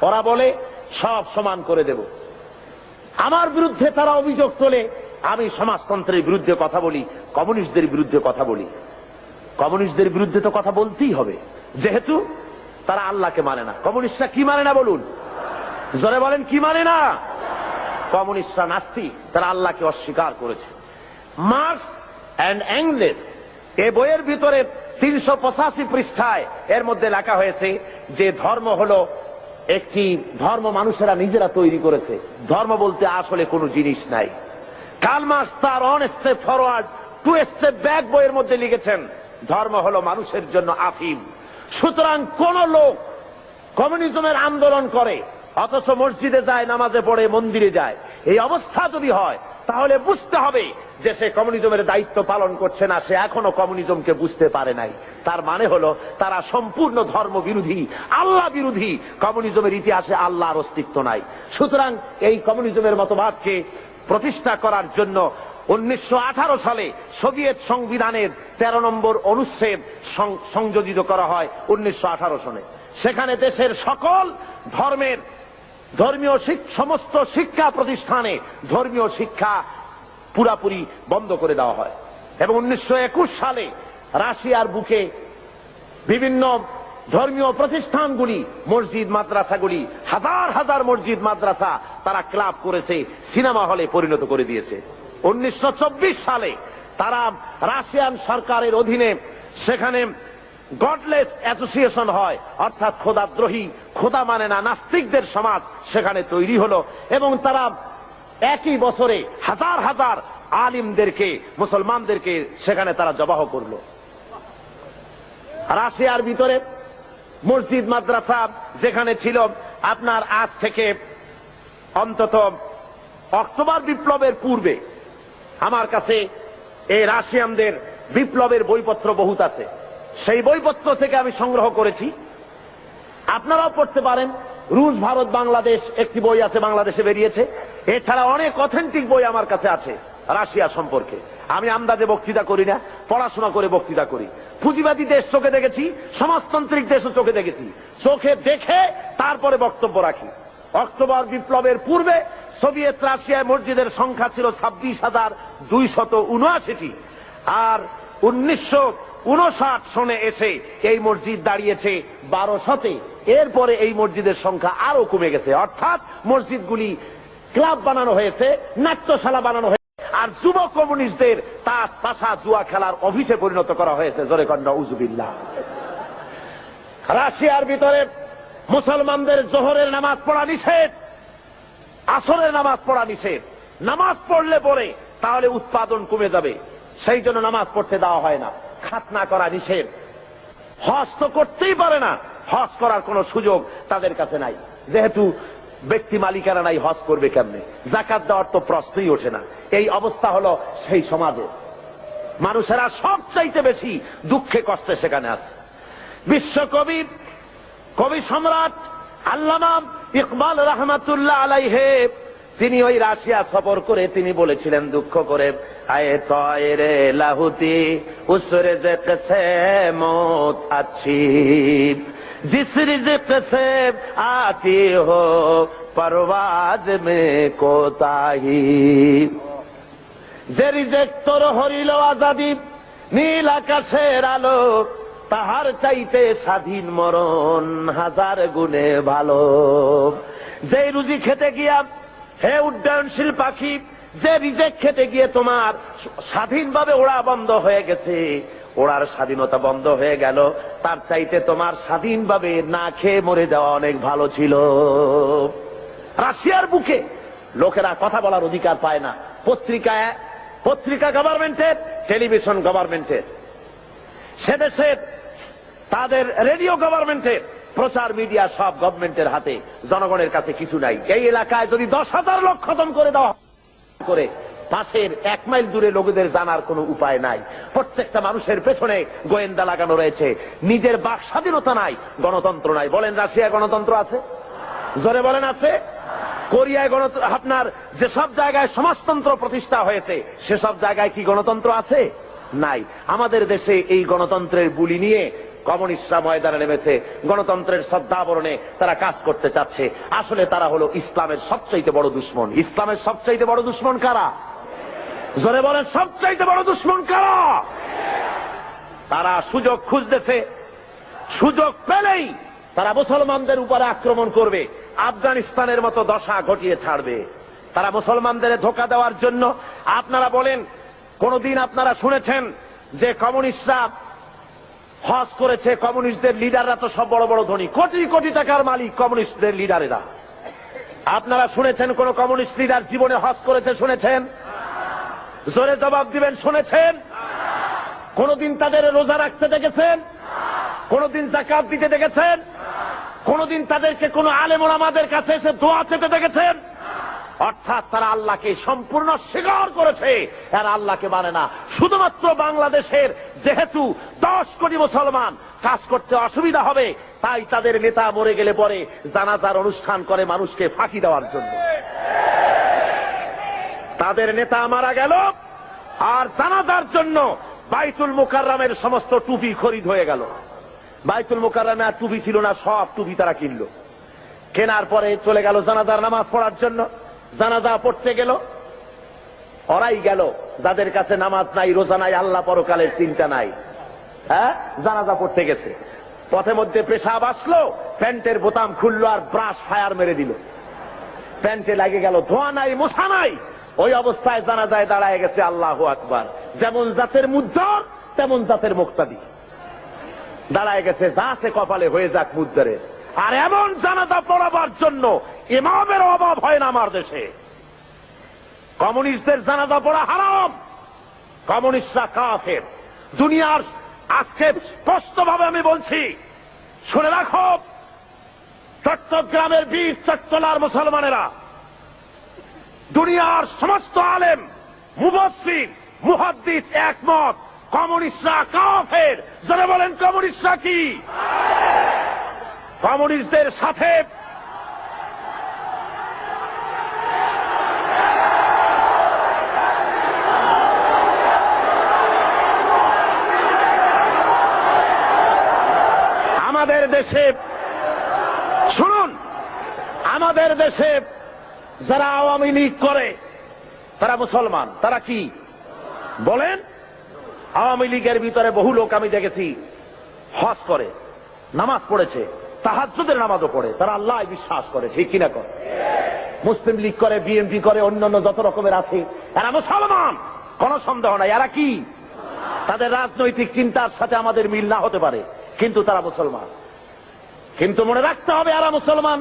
ওরা বলে সব সমান করে দেব। আমার বিরুদ্ধে তারা অভিযোগ তোলে, আমি সমাজতন্ত্রের বিরুদ্ধে কথা বলি, কমিউনিস্টদের বিরুদ্ধে কথা বলি। কমিউনিস্টদের বিরুদ্ধে তো কথা বলতেই হবে, যেহেতু তারা আল্লাহকে মানে না। কমিউনিস্টরা কি মানে না বলুন? জোরে বলেন, কি মানে না? কমিউনিস্টরা নাস্তিক, তারা আল্লাহকে অস্বীকার করেছে। মার্কস অ্যান্ড এঙ্গেলস এই বইয়ের ভিতরে 385 পৃষ্ঠায় এর মধ্যে লেখা হয়েছে যে ধর্ম হলো একটি ধর্ম মানুষেরা নিজেরা তৈরি করেছে। ধর্ম বলতে আসলে কোনো জিনিস নাই। কার্ল মার্কস তার on step forward to step back বইয়ের মধ্যে লিখেছেন ধর্ম হলো মানুষের জন্য আফিম। সুতরাং কোন লোক কমিউনিজমের আন্দোলন করে অথচ মসজিদে যায়, নামাজে পড়ে, মন্দিরে যায়, এই অবস্থা যদি হয়, তাহলে বুঝতে হবে যে সে কমিউনিজমের দায়িত্ব পালন করছে না, সে এখনো কমিউনিজমকে বুঝতে পারে নাই। তার মানে হলো তারা সম্পূর্ণ ধর্ম বিরোধী, আল্লাহ বিরোধী। কমিউনিজমের ইতিহাসে আল্লাহর অস্তিত্ব নাই। সুতরাং এই কমিউনিজমের মতবাদকে প্রতিষ্ঠা করার জন্য 1918 সালে সোভিয়েত সংবিধানের 13 নম্বর অনুচ্ছেদ সংযোজিত করা হয় 1918 সনে। সেখানে দেশের সকল ধর্মের ধর্মীয় সমস্ত শিক্ষা প্রতিষ্ঠানে ধর্মীয় শিক্ষা পুরাপুরি বন্ধ করে দেওয়া হয়। এবং 1921 সালে রাশিয়ার বুকে বিভিন্ন ধর্মীয় প্রতিষ্ঠানগুলি, মসজিদ মাদ্রাসাগুলি, হাজার হাজার মসজিদ মাদ্রাসা তারা ক্লাব করেছে, সিনেমা হলে পরিণত করে দিয়েছে। 1924 সালে তারা রাশিয়ান সরকারের অধীনে সেখানে গডলেস অ্যাসোসিয়েশন হয়, অর্থাৎ খোদাদ্রোহী, খোদা মানে না নাস্তিকদের সমাজ সেখানে তৈরি হলো। এবং তারা একই বছরে হাজার হাজার আলিমদেরকে, মুসলমানদেরকে সেখানে তারা জবাহ করলো। রাশিয়ার ভিতরে মসজিদ মাদ্রাসা যেখানে ছিল, আপনার আজ থেকে অন্তত অক্টোবর বিপ্লবের পূর্বে আমার কাছে এই রাশিয়ানদের বিপ্লবের বইপত্র বহুত আছে। সেই বইপত্র থেকে আমি সংগ্রহ করেছি, আপনারাও পড়তে পারেন। রুশ ভারত বাংলাদেশ একটি বই আছে, বাংলাদেশে বেরিয়েছে। এছাড়া অনেক অথেন্টিক বই আমার কাছে আছে রাশিয়া সম্পর্কে। আমি আন্দাজে বক্তৃতা করি না, পড়াশোনা করে বক্তৃতা করি। পুঁজিবাদী দেশ চোখে দেখেছি, সমাজতান্ত্রিক দেশও চোখে দেখেছি। চোখে দেখে তারপরে বক্তব্য রাখি। অক্টোবর বিপ্লবের পূর্বে সোভিয়েত রাশিয়ায় মসজিদের সংখ্যা ছিল 26,279টি, আর 1959 সনে এসে এই মসজিদ দাঁড়িয়েছে 1200-তে। এরপরে এই মসজিদের সংখ্যা আরো কমে গেছে। অর্থাৎ মসজিদগুলি ক্লাব বানানো হয়েছে, নাট্যশালা বানানো হয়েছে, আর যুব কমিউনিস্টদের তাস তাসা জুয়া খেলার অফিসে পরিণত করা হয়েছে। জোরে কন্যা উজুবিল্লাহ। রাশিয়ার ভিতরে মুসলমানদের জোহরের নামাজ পড়া নিষেধ, আসরের নামাজ পড়া নিষেধ। নামাজ পড়লে পরে তাহলে উৎপাদন কমে যাবে, সেই জন্য নামাজ পড়তে দেওয়া হয় না। খাতনা করা নিষেধ। হজ তো করতেই পারে না, হজ করার কোন সুযোগ তাদের কাছে নাই, যেহেতু ব্যক্তি মালিকানা নাই, হজ করবে কেমনে? যাকাত দেওয়ার তো প্রশ্নই ওঠে না। এই অবস্থা হলো সেই সমাজে। মানুষেরা সবচাইতে বেশি দুঃখে কষ্টে সেখানে আছে। বিশ্বকবি, কবি সম্রাট আল্লামা ইকবাল রহমাতুল্লাহ আলাইহে তিনি ওই রাশিয়া সফর করে তিনি বলেছিলেন দুঃখ করে, আয়ে তয়রে লাহুতি উস রিজক সে মৌত আচ্ছি, জিস রিজক সে আতি হো পরওয়াজ মে কোতাহি। যে রিজক তোর হরিল আজাদি, নীল আকাশের আলো, তাহার চাইতে স্বাধীন মরণ হাজার গুণে ভালো। যে রুজি খেতে গিয়া হে উড্ডয়নশীল পাখি, যে রিজেক খেতে গিয়ে তোমার স্বাধীনভাবে ওড়া বন্ধ হয়ে গেছে, ওড়ার স্বাধীনতা বন্ধ হয়ে গেল, তার চাইতে তোমার স্বাধীনভাবে না খেয়ে মরে যাওয়া অনেক ভালো ছিল। রাশিয়ার বুকে লোকেরা কথা বলার অধিকার পায় না। পত্রিকা গভর্নমেন্টের, টেলিভিশন গভর্নমেন্টের, সে দেশের তাদের রেডিও গভর্নমেন্টের, প্রচার মিডিয়া সব গভর্নমেন্টের হাতে, জনগণের কাছে কিছু নাই। এই এলাকায় যদি 10,000 লোক খতম করে দেওয়া করে, পাশের 1 মাইল দূরে লোকেদের জানার কোনো উপায় নাই। প্রত্যেকটা মানুষের পেছনে গোয়েন্দা লাগানো রয়েছে। নিজের বাক স্বাধীনতা নাই, গণতন্ত্র নাই। বলেন রাশিয়া গণতন্ত্র আছে? জোরে বলেন আছে? কোরিয়ায় আপনার যেসব জায়গায় সমাজতন্ত্র প্রতিষ্ঠা হয়েছে সেসব জায়গায় কি গণতন্ত্র আছে? নাই। আমাদের দেশে এই গণতন্ত্রের বুলি নিয়ে কমিউনিস্টরা ময়দানে নেমেছে। গণতন্ত্রের শ্রদ্ধাবরণে তারা কাজ করতে চাচ্ছে। আসলে তারা হলো ইসলামের সবচাইতে বড় দুশ্মন। ইসলামের সবচাইতে বড় দুশ্মন কারা? জোরে বলেন, সবচাইতে বড় দুশ্মন কারা? তারা সুযোগ খুঁজতেছে, সুযোগ পেলেই তারা মুসলমানদের উপরে আক্রমণ করবে, আফগানিস্তানের মতো দশা ঘটিয়ে ছাড়বে। তারা মুসলমানদের ধোঁকা দেওয়ার জন্য। আপনারা বলেন, কোনদিন আপনারা শুনেছেন যে কমিউনিস্টরা হজ করেছে? কমিউনিস্টদের লিডাররা তো সব বড় বড় ধনী, কোটি কোটি টাকার মালিক কমিউনিস্টদের লিডারেরা। আপনারা শুনেছেন কোন কমিউনিস্ট লিডার জীবনে হজ করেছে? শুনেছেন? জোরে জবাব দিবেন, শুনেছেন? কোনদিন তাদের রোজা রাখতে দেখেছেন? কোনদিন যাকাত দিতে দেখেছেন? কোনদিন তাদেরকে কোন আলেম ওলামাদের কাছে এসে দোয়া চেতে দেখেছেন? অর্থাৎ তারা আল্লাহকে সম্পূর্ণ স্বীকার করেছে, আর আল্লাহকে মানে না। শুধুমাত্র বাংলাদেশের যেহেতু 10 কোটি মুসলমান, কাজ করতে অসুবিধা হবে, তাই তাদের নেতা মরে গেলে পরে জানাজার অনুষ্ঠান করে মানুষকে ফাঁকি দেওয়ার জন্য। তাদের নেতা মারা গেল আর জানাজার জন্য বাইতুল মুকাররমের সমস্ত টুপি খরিদ হয়ে গেল। বাইতুল মুকাররমে আর টুপি ছিল না, সব টুপি তারা কিনলো। কেনার পরে চলে গেল জানাজার নামাজ পড়ার জন্য। জানাজা পড়তে গেল, ওরাই গেল যাদের কাছে নামাজ নাই, রোজা নাই, আল্লাহ পরকালের চিন্তা নাই। হ্যাঁ, জানাজা পড়তে গেছে, পথে মধ্যে পেশাব আসলো, প্যান্টের বোতাম খুললো আর ব্রাশ ফায়ার মেরে দিল। প্যান্টে লাগে গেল, ধোয়া নাই, মশা নাই। ওই অবস্থায় জানাজায় দাঁড়ায় গেছে আল্লাহু আকবার। যেমন জাতের মুদ্দর তেমন জাতের মুক্তাদি দাঁড়ায় গেছে, যা আছে কপালে হয়ে যাক মুদ্দারের। আর এমন জানাজা পড়াবার জন্য ইমামের অভাব হয় না আমার দেশে। কমিউনিস্টদের জানাজা পড়া হারাম, কমিউনিস্টরা কাফের। দুনিয়ার আজকে স্পষ্টভাবে আমি বলছি, শুনে রাখো, চট্টগ্রামের বীর চট্টলার মুসলমানেরা, দুনিয়ার সমস্ত আলেম, মুফাসসির, মুহাদ্দিস একমত, কমিউনিস্টরা কাফের। যারা বলেন কমিউনিস্টরা কি? কমিউনিস্টদের সাথে দেশে শুনুন, আমাদের দেশে যারা আওয়ামী লীগ করে তারা মুসলমান। তারা কি বলেন? আওয়ামী লীগের ভিতরে বহু লোক আমি দেখেছি হজ করে, নামাজ পড়েছে, তাহাজ্জুদের নামাজও পড়ে, তারা আল্লাহ বিশ্বাস করে, ঠিক কিনা করে? মুসলিম লীগ করে, বিএনপি করে, অন্যান্য যত রকমের আছে, এরা মুসলমান, কোন সন্দেহ নাই। এরা কি? তাদের রাজনৈতিক চিন্তার সাথে আমাদের মিল না হতে পারে, কিন্তু তারা মুসলমান। কিন্তু মনে রাখতে হবে এরা মুসলমান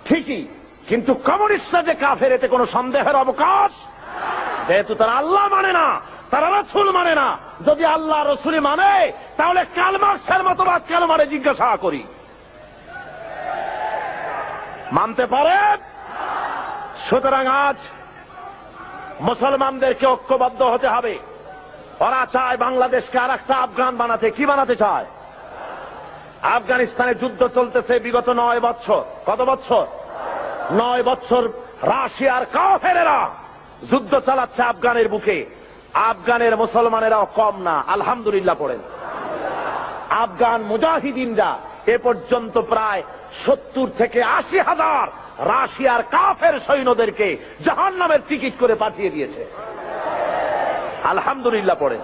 ঠিকই, কিন্তু কমিউনিস্টরা যে কাফের এতে কোনো সন্দেহের অবকাশ, যেহেতু তারা আল্লাহ মানে না, তারা রাসূল মানে না। যদি আল্লাহ রসুল মানে তাহলে কার্ল মার্কসের মতবাদ কেন মানে জিজ্ঞাসা করি, মানতে পারে? সুতরাং আজ মুসলমানদেরকে ঐক্যবদ্ধ হতে হবে। ওরা চায় বাংলাদেশকে আর একটা আফগান বানাতে। কি বানাতে চায়? আফগানিস্তানে যুদ্ধ চলতেছে বিগত 9 বছর। কত বছর? 9 বছর রাশিয়ার কাফেরেরা যুদ্ধ চালাচ্ছে আফগানের বুকে। আফগানের মুসলমানেরাও কম না, আলহামদুলিল্লাহ পড়েন। আফগান মুজাহিদিনরা এ পর্যন্ত প্রায় 70 থেকে 80 হাজার রাশিয়ার কাফের সৈন্যদেরকে জাহান্নামের টিকিট করে পাঠিয়ে দিয়েছে, আলহামদুলিল্লাহ পড়েন।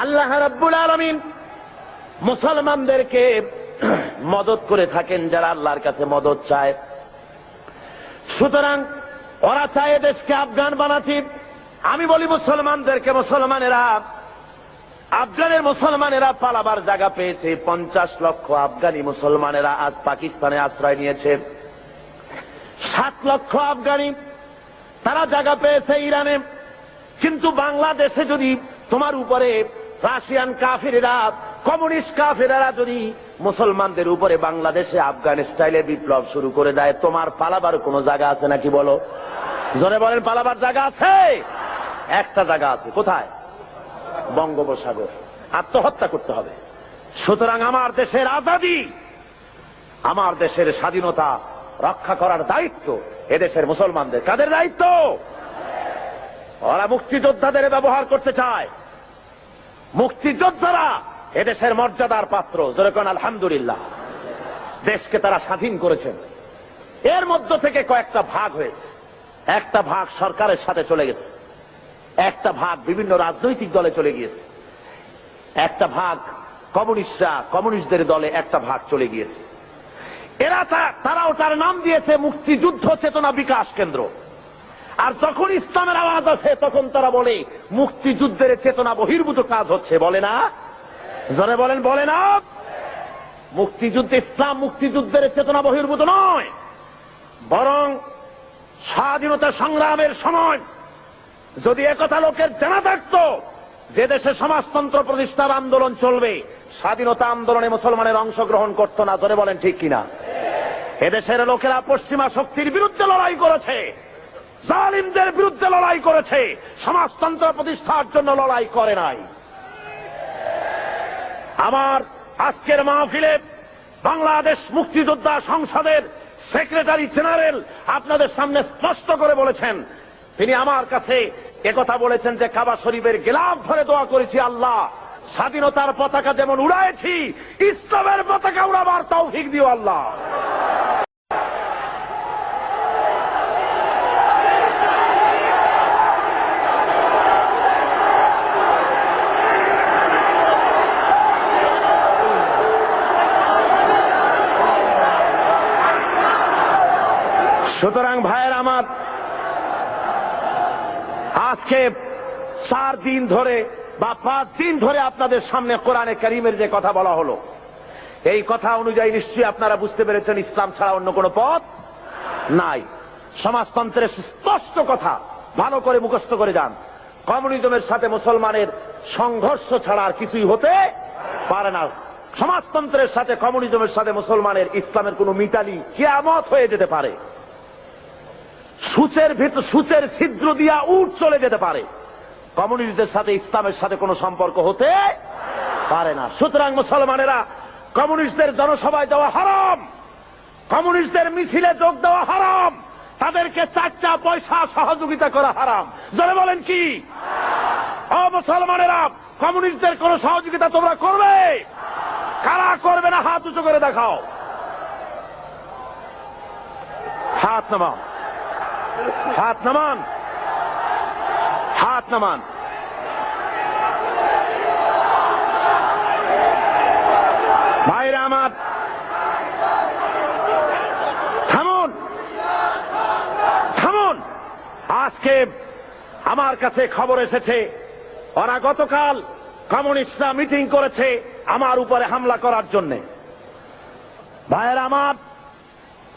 আল্লাহ রাব্বুল আলামিন মুসলমানদেরকে মদত করে থাকেন যারা আল্লাহর কাছে মদত চায়। সুতরাং ওরা চায় দেশকে আফগান বানাতে। আমি বলি মুসলমানদেরকে, মুসলমানেরা, আফগানের মুসলমানেরা পালাবার জায়গা পেয়েছে। 50 লক্ষ আফগানি মুসলমানেরা আজ পাকিস্তানে আশ্রয় নিয়েছে। 7 লক্ষ আফগানি তারা জায়গা পেয়েছে ইরানে। কিন্তু বাংলাদেশে যদি তোমার উপরে রাশিয়ান কাফেরেরা, কমিউনিস্ট কাফেরেরা যদি মুসলমানদের উপরে বাংলাদেশে আফগান স্টাইলে বিপ্লব শুরু করে দেয়, তোমার পালাবার কোন জায়গা আছে নাকি বলো? জোরে বলেন, পালাবার জায়গা আছে? একটা জায়গা আছে। কোথায়? বঙ্গোপসাগর। আত্মহত্যা করতে হবে। সুতরাং আমার দেশের আজাদী, আমার দেশের স্বাধীনতা রক্ষা করার দায়িত্ব এদেশের মুসলমানদের। কাদের দায়িত্ব? ওরা মুক্তিযোদ্ধাদের ব্যবহার করতে চায়। মুক্তিযোদ্ধারা এদেশের মর্যাদার পাত্র। যেরকম আলহামদুলিল্লাহ, দেশকে তারা স্বাধীন করেছেন। এর মধ্য থেকে কয়েকটা ভাগ হয়েছে। একটা ভাগ সরকারের সাথে চলে গেছে, একটা ভাগ বিভিন্ন রাজনৈতিক দলে চলে গিয়েছে, একটা ভাগ কমিউনিস্টরা, কমিউনিস্টদের দলে একটা ভাগ চলে গিয়েছে। এরা তারাও তার নাম দিয়েছে মুক্তিযুদ্ধ চেতনা বিকাশ কেন্দ্র। আর যখন ইসলামের আওয়াজ আসে তখন তারা বলে মুক্তিযুদ্ধের চেতনা বহির্ভূত কাজ হচ্ছে। বলে না? জনে বলেন, বলে না? মুক্তিযুদ্ধ, ইসলাম মুক্তিযুদ্ধের চেতনা বহির্ভূত নয়, বরং স্বাধীনতা সংগ্রামের সময় যদি একথা লোকের জানা থাকত যে দেশে সমাজতন্ত্র প্রতিষ্ঠার আন্দোলন চলবে, স্বাধীনতা আন্দোলনে মুসলমানের অংশগ্রহণ করত না। ধরে বলেন ঠিক কিনা? এদেশের লোকেরা পশ্চিমা শক্তির বিরুদ্ধে লড়াই করেছে, জালিমদের বিরুদ্ধে লড়াই করেছে, সমাজতন্ত্র প্রতিষ্ঠার জন্য লড়াই করে নাই। আমার আজকের মাহফিলে বাংলাদেশ মুক্তিযোদ্ধা সংসদের সেক্রেটারি জেনারেল আপনাদের সামনে স্পষ্ট করে বলেছেন, তিনি আমার কাছে একথা বলেছেন যে কাবা শরীফের গিলাফ ধরে দোয়া করেছি, আল্লাহ স্বাধীনতার পতাকা যেমন উড়াইছি, ইসলামের পতাকা উড়াবার তৌফিক দিও আল্লাহ। সুতরাং ভাইয়ের আমার, আজকে 4 দিন ধরে বা 5 দিন ধরে আপনাদের সামনে কোরআনে কারীমের যে কথা বলা হলো, এই কথা অনুযায়ী নিশ্চয়ই আপনারা বুঝতে পেরেছেন ইসলাম ছাড়া অন্য কোনো পথ নাই। সমাজতন্ত্রের স্পষ্ট কথা ভালো করে মুখস্থ করে যান। কমিউনিজমের সাথে মুসলমানের সংঘর্ষ ছাড়া আর কিছুই হতে পারে না। সমাজতন্ত্রের সাথে, কমিউনিজমের সাথে মুসলমানের, ইসলামের কোনো মিতালি কিয়ামত হয়ে যেতে পারে। সূচের ছিদ্র দিয়া উট চলে যেতে পারে, কমিউনিস্টদের সাথে ইসলামের সাথে কোনো সম্পর্ক হতে পারে না। সুতরাং মুসলমানেরা, কমিউনিস্টদের জনসভায় যাওয়া হারাম, কমিউনিস্টদের মিছিলে যোগ দেওয়া হারাম, তাদেরকে 4টা পয়সা সহযোগিতা করা হারাম। যারা বলেন কি? ও মুসলমানেরা, কমিউনিস্টদের কোন সহযোগিতা তোমরা করবে? কারা করবে না হাত উঁচু করে দেখাও। হাত নামান, হাত নামান, হাত নামান। ভাইরা আমার, থামুন, থামুন। আজকে আমার কাছে খবর এসেছে ওরা গতকাল কমিউনিস্টরা মিটিং করেছে আমার উপরে হামলা করার জন্য। ভাইরা আমার,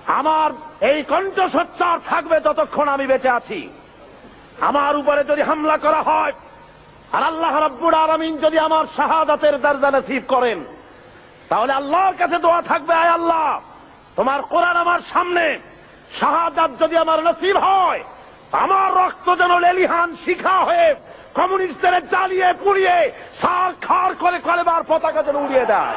আমার এই কণ্ঠস্বর থাকবে যতক্ষণ আমি বেঁচে আছি। আমার উপরে যদি হামলা করা হয় আর আল্লাহ রাব্বুল আলামিন যদি আমার শাহাদাতের দরজা নসিব করেন, তাহলে আল্লাহর কাছে দোয়া থাকবে, আয় আল্লাহ, তোমার কোরআন আমার সামনে, শাহাদাত যদি আমার নসিব হয়, আমার রক্ত যেন লেলিহান শিখা হয়ে কমিউনিস্টদের জ্বালিয়ে পুড়িয়ে সার খার করে কলেমার পতাকা যেন উড়িয়ে দেয়।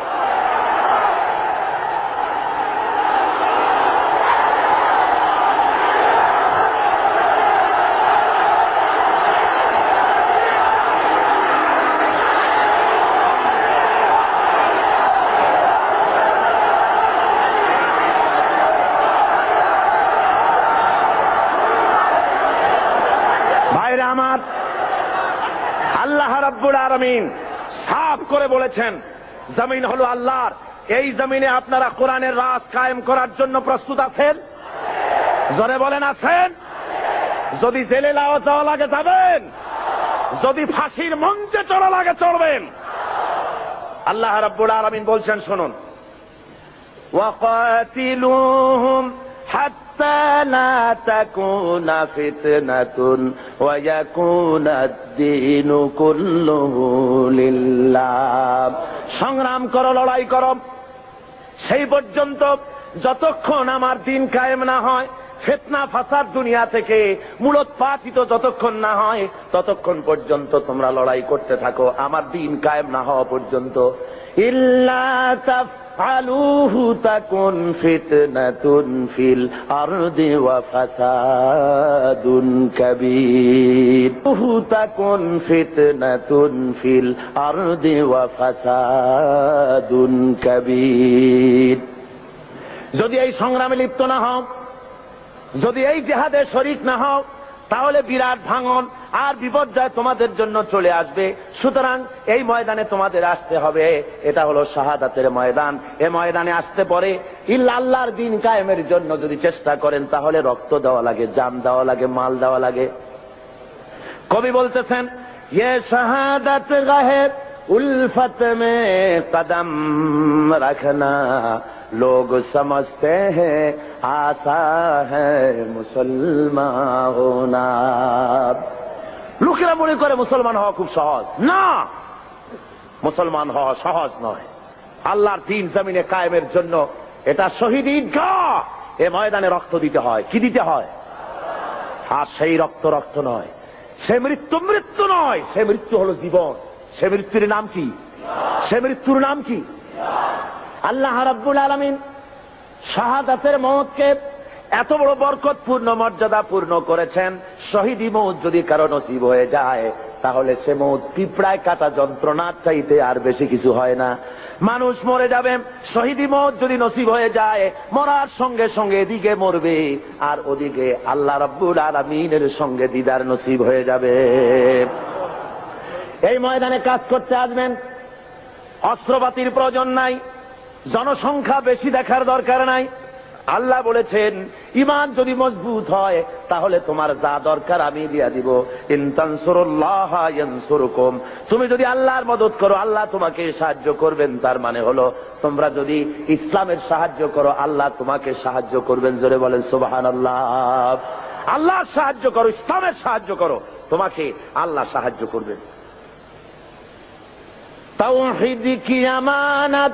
ভাইরা আমার, আল্লাহ রাব্বুল আলামিন সাফ করে বলেছেন জমিন হলো আল্লাহর। এই জমিনে আপনারা কোরআনের রাজ কায়েম করার জন্য প্রস্তুত আছেন? জোরে বলেন, আছেন? যদি জেলে যাওয়া লাগে যাবেন, যদি ফাঁসির মঞ্চে চড়া লাগে চড়বেন। আল্লাহ রাব্বুল আলামিন বলছেন, শুনুন, ওয়াকাতিলুহুম হাত্তা লা তাকুনা ফিতনাতুন ওয়া ইয়াকুনা আদ-দীনু কুল্লুহু লিল্লাহ। সংগ্রাম করো, লড়াই করো সেই পর্যন্ত যতক্ষণ আমার দিন কায়েম না হয়, ফিতনা ফাসাদ দুনিয়া থেকে মূলোৎপাটিত যতক্ষণ না হয়, ততক্ষণ পর্যন্ত তোমরা লড়াই করতে থাকো আমার দিন কায়েম না হওয়া পর্যন্ত। ইল্লা তাফআলুহু তাকুন ফিতনাতুন ফিল আরদি ওয়া ফাসাদুন কাবীর। তাকুন ফিতনাতুন ফিল আরদি ওয়া ফাসাদুন কাবীর। যদি এই সংগ্রামে লিপ্ত না হও, যদি এই জিহাদে শরীক না হও, তাহলে বিরাট ভাঙন আর বিপর্যয় তোমাদের জন্য চলে আসবে। সুতরাং এই ময়দানে তোমাদের আসতে হবে। এটা হলো শাহাদাতের ময়দান। এই ময়দানে আসতে পরে ইল্লা আল্লাহর দিন কায়েমের জন্য যদি চেষ্টা করেন, তাহলে রক্ত দেওয়া লাগে, জান দেওয়া লাগে, মাল দেওয়া লাগে। কবি বলতেছেন, ये शहादत गहे उल्फत में कदम रखना, लोग समझते हैं आसा है मुसलमान होना। লোকেরা মনে করে মুসলমান হওয়া খুব সহজ। না, মুসলমান হওয়া সহজ নয়। আল্লাহর দ্বীন জমিনে কায়েমের জন্য এটা শহীদ ঈদগাহ। এ ময়দানে রক্ত দিতে হয়। কি দিতে হয়? আর সেই রক্ত রক্ত নয়, সে মৃত্যু মৃত্যু নয়, সে মৃত্যু হলো জীবন। সে মৃত্যুর নাম কি? সে মৃত্যুর নাম কি? আল্লাহ রাব্বুল আলামিন শাহাদাতের মওতকে এত বড় বরকতপূর্ণ মর্যাদাপূর্ণ করেছেন। শহীদি মওত যদি কারো নসিব হয়ে যায়, তাহলে সে মওত পিঁপড়ায় কাটা যন্ত্রণার চাইতে আর বেশি কিছু হয় না। মানুষ মরে যাবে, শহীদি মওত যদি নসিব হয়ে যায়, মরার সঙ্গে সঙ্গে এদিকে মরবে আর ওদিকে আল্লাহ রাব্বুল আলামিনের সঙ্গে দিদার নসিব হয়ে যাবে। এই ময়দানে কাজ করতে আসবেন, অস্ত্রপাতির প্রয়োজন নাই, জনসংখ্যা বেশি দেখার দরকার নাই। আল্লাহ বলেছেন, ঈমান যদি মজবুত হয় তাহলে তোমার যা দরকার আমি দিয়া দিব। ইন তানসুরুল্লাহ ইয়ানসুরকুম। তুমি যদি আল্লাহর মদদ করো, আল্লাহ তোমাকে সাহায্য করবেন। তার মানে হলো, তোমরা যদি ইসলামের সাহায্য করো, আল্লাহ তোমাকে সাহায্য করবেন। জোরে বলেন সুবহানাল্লাহ। আল্লাহর সাহায্য করো, ইসলামের সাহায্য করো, তোমাকে আল্লাহ সাহায্য করবেন। তাওহীদ কি আমানত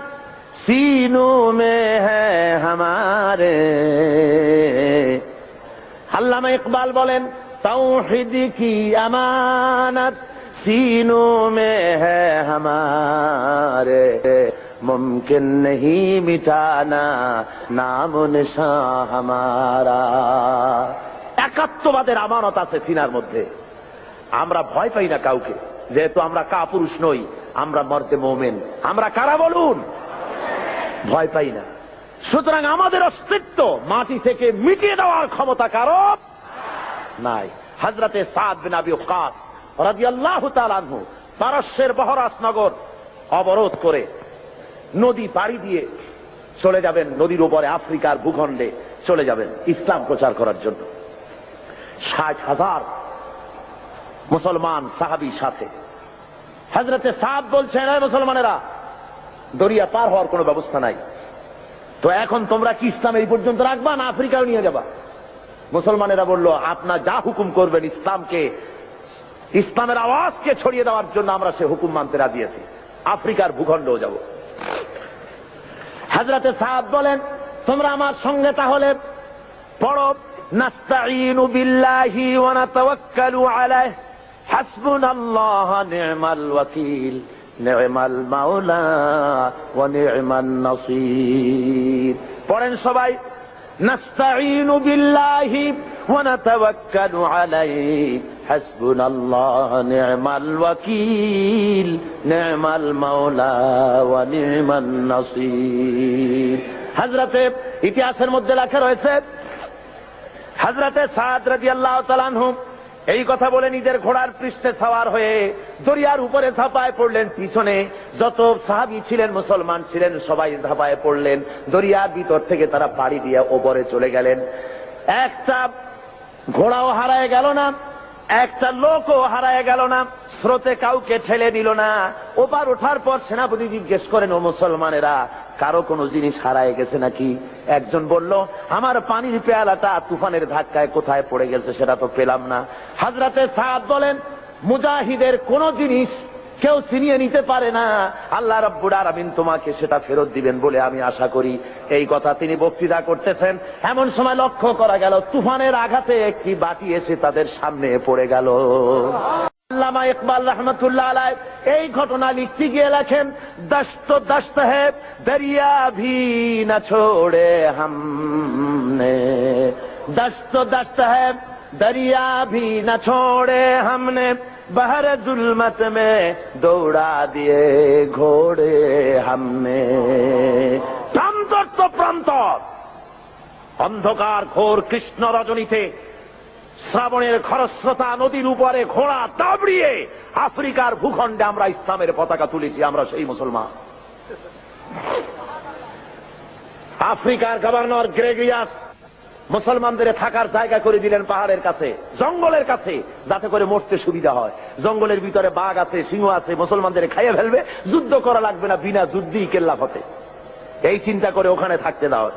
सीनों में है हमारे। আল্লামা ইকবাল বলেন, তাওহীদ কি আমানত सीनों में है हमारे, मुमकिन नहीं मिटाना नाम निशां हमारा। একাত্মবাদের আমানত আছে সিনার মধ্যে। আমরা ভয় পাই না কাউকে, যেহেতু আমরা কাপুরুষ নই, আমরা মর্দে মুমিন। আমরা কারা বলুন? ভয় পাই না। সুতরাং আমাদের অস্তিত্ব মাটি থেকে মিটিয়ে দেওয়ার ক্ষমতা কারো নাই। হযরতে সাদ বিন আবি ওয়াক্কাস রাদিয়াল্লাহু তাআলা আনহু পারস্যের বহরাস নগর অবরোধ করে নদী পাড়ি দিয়ে চলে যাবেন, নদীর উপরে আফ্রিকার ভূখণ্ডে চলে যাবেন ইসলাম প্রচার করার জন্য। 60,000 মুসলমান সাহাবীর সাথে। হযরতে সাদ বলছেন, এই মুসলমানেরা, দরিয়া পার হওয়ার কোনো ব্যবস্থা নাই, তো এখন তোমরা কি ইসলাম এই পর্যন্ত রাখবা না আফ্রিকাও নিয়ে যাবা? মুসলমানেরা বলল, আপনার যা হুকুম করবেন, ইসলামের আওয়াজকে ছড়িয়ে দেওয়ার জন্য আমরা সে হুকুম মানতে রাজি আছি, আফ্রিকার ভূখণ্ডেও যাব। হযরতে সাদ বলেন, তোমরা আমার সঙ্গে তাহলে পড়ো, নাস্তাঈনু বিল্লাহি ওয়া নাতাওয়াক্কালু আলাইহি হাসবুনাল্লাহু নি'মাল ওয়াকিল নি'মাল মাওলা ওয়া নি'মান নাসীর। পড়েন সবাই, নাস্তাঈনু বিল্লাহি ওয়া নাতাওয়াক্কালু আলাইহি হাসবুনাল্লাহু নি'মাল ওয়াকিল নি'মাল মাওলা ওয়া নি'মান নাসীর। হযরতে ইতিহাসের মধ্যে লেখা রয়েছে, হযরতে সাদ রাদিয়াল্লাহু তাআলা আনহু এই কথা বলে নিজের ঘোড়ার পৃষ্ঠে সওয়ার হয়ে দরিয়ার উপরে ঝাঁপায় পড়লেন। পিছনে যত সাহাবী ছিলেন, মুসলমান ছিলেন, সবাই ঝাঁপায় পড়লেন। দরিয়ার ভিতর থেকে তারা পাড়ি দিয়ে ওপরে চলে গেলেন। একটা ঘোড়াও হারায় গেল না, একটা লোকও হারায় গেল না, স্রোতে কাউকে ঠেলে দিল না। ওপার ওঠার পর সেনাপতি জিজ্ঞেস করেন, ও মুসলমানেরা, কারো কোনো জিনিস হারায় গেছে নাকি? একজন বলল, আমার পানির পেয়ালাটা তুফানের ধাক্কায় কোথায় পড়ে গেছে সেটা তো পেলাম না। হযরতে সাদ বলেন, মুজাহিদের কোন জিনিস কেউ ছিনিয়ে নিতে পারে না, আল্লাহ রাব্বুল আলামিন তোমাকে সেটা ফেরত দিবেন বলে আমি আশা করি। এই কথা তিনি বক্তৃতা করতেছেন, এমন সময় লক্ষ্য করা গেল তুফানের আঘাতে একটি বাটি এসে তাদের সামনে পড়ে গেল। আল্লামা ইকবাল রহমতুল্লাহ আলাইহ এই ঘটনা লিখতে গিয়ে লেখেন, দশত দশত হ্যায় দরিয়া ভি না ছোড়ে হামনে, দশত দশত হ্যায় दरिया भी न छोड़े हमने, बहर जुल्मत में दौड़ा दिए घोड़े हमने। প্রান্তর তো প্রান্তর, অন্ধকার ঘোর কৃষ্ণ রজনীতে শ্রাবণের খরস্রোতা নদীর উপরে ঘোড়া দাবড়িয়ে আফ্রিকার ভূখণ্ডে আমরা ইসলামের পতাকা তুলেছি। আমরা সেই মুসলমান। আফ্রিকার গভর্নর গ্রেগরিয়াস মুসলমানদের থাকার জায়গা করে দিলেন পাহাড়ের কাছে, জঙ্গলের কাছে, যাতে করে মরতে সুবিধা হয়। জঙ্গলের ভিতরে বাঘ আছে, সিংহ আছে, মুসলমানদের খাইয়ে ফেলবে, যুদ্ধ করা লাগবে না, বিনা যুদ্ধেই কেল্লা ফতে। এই চিন্তা করে ওখানে থাকতে দাও।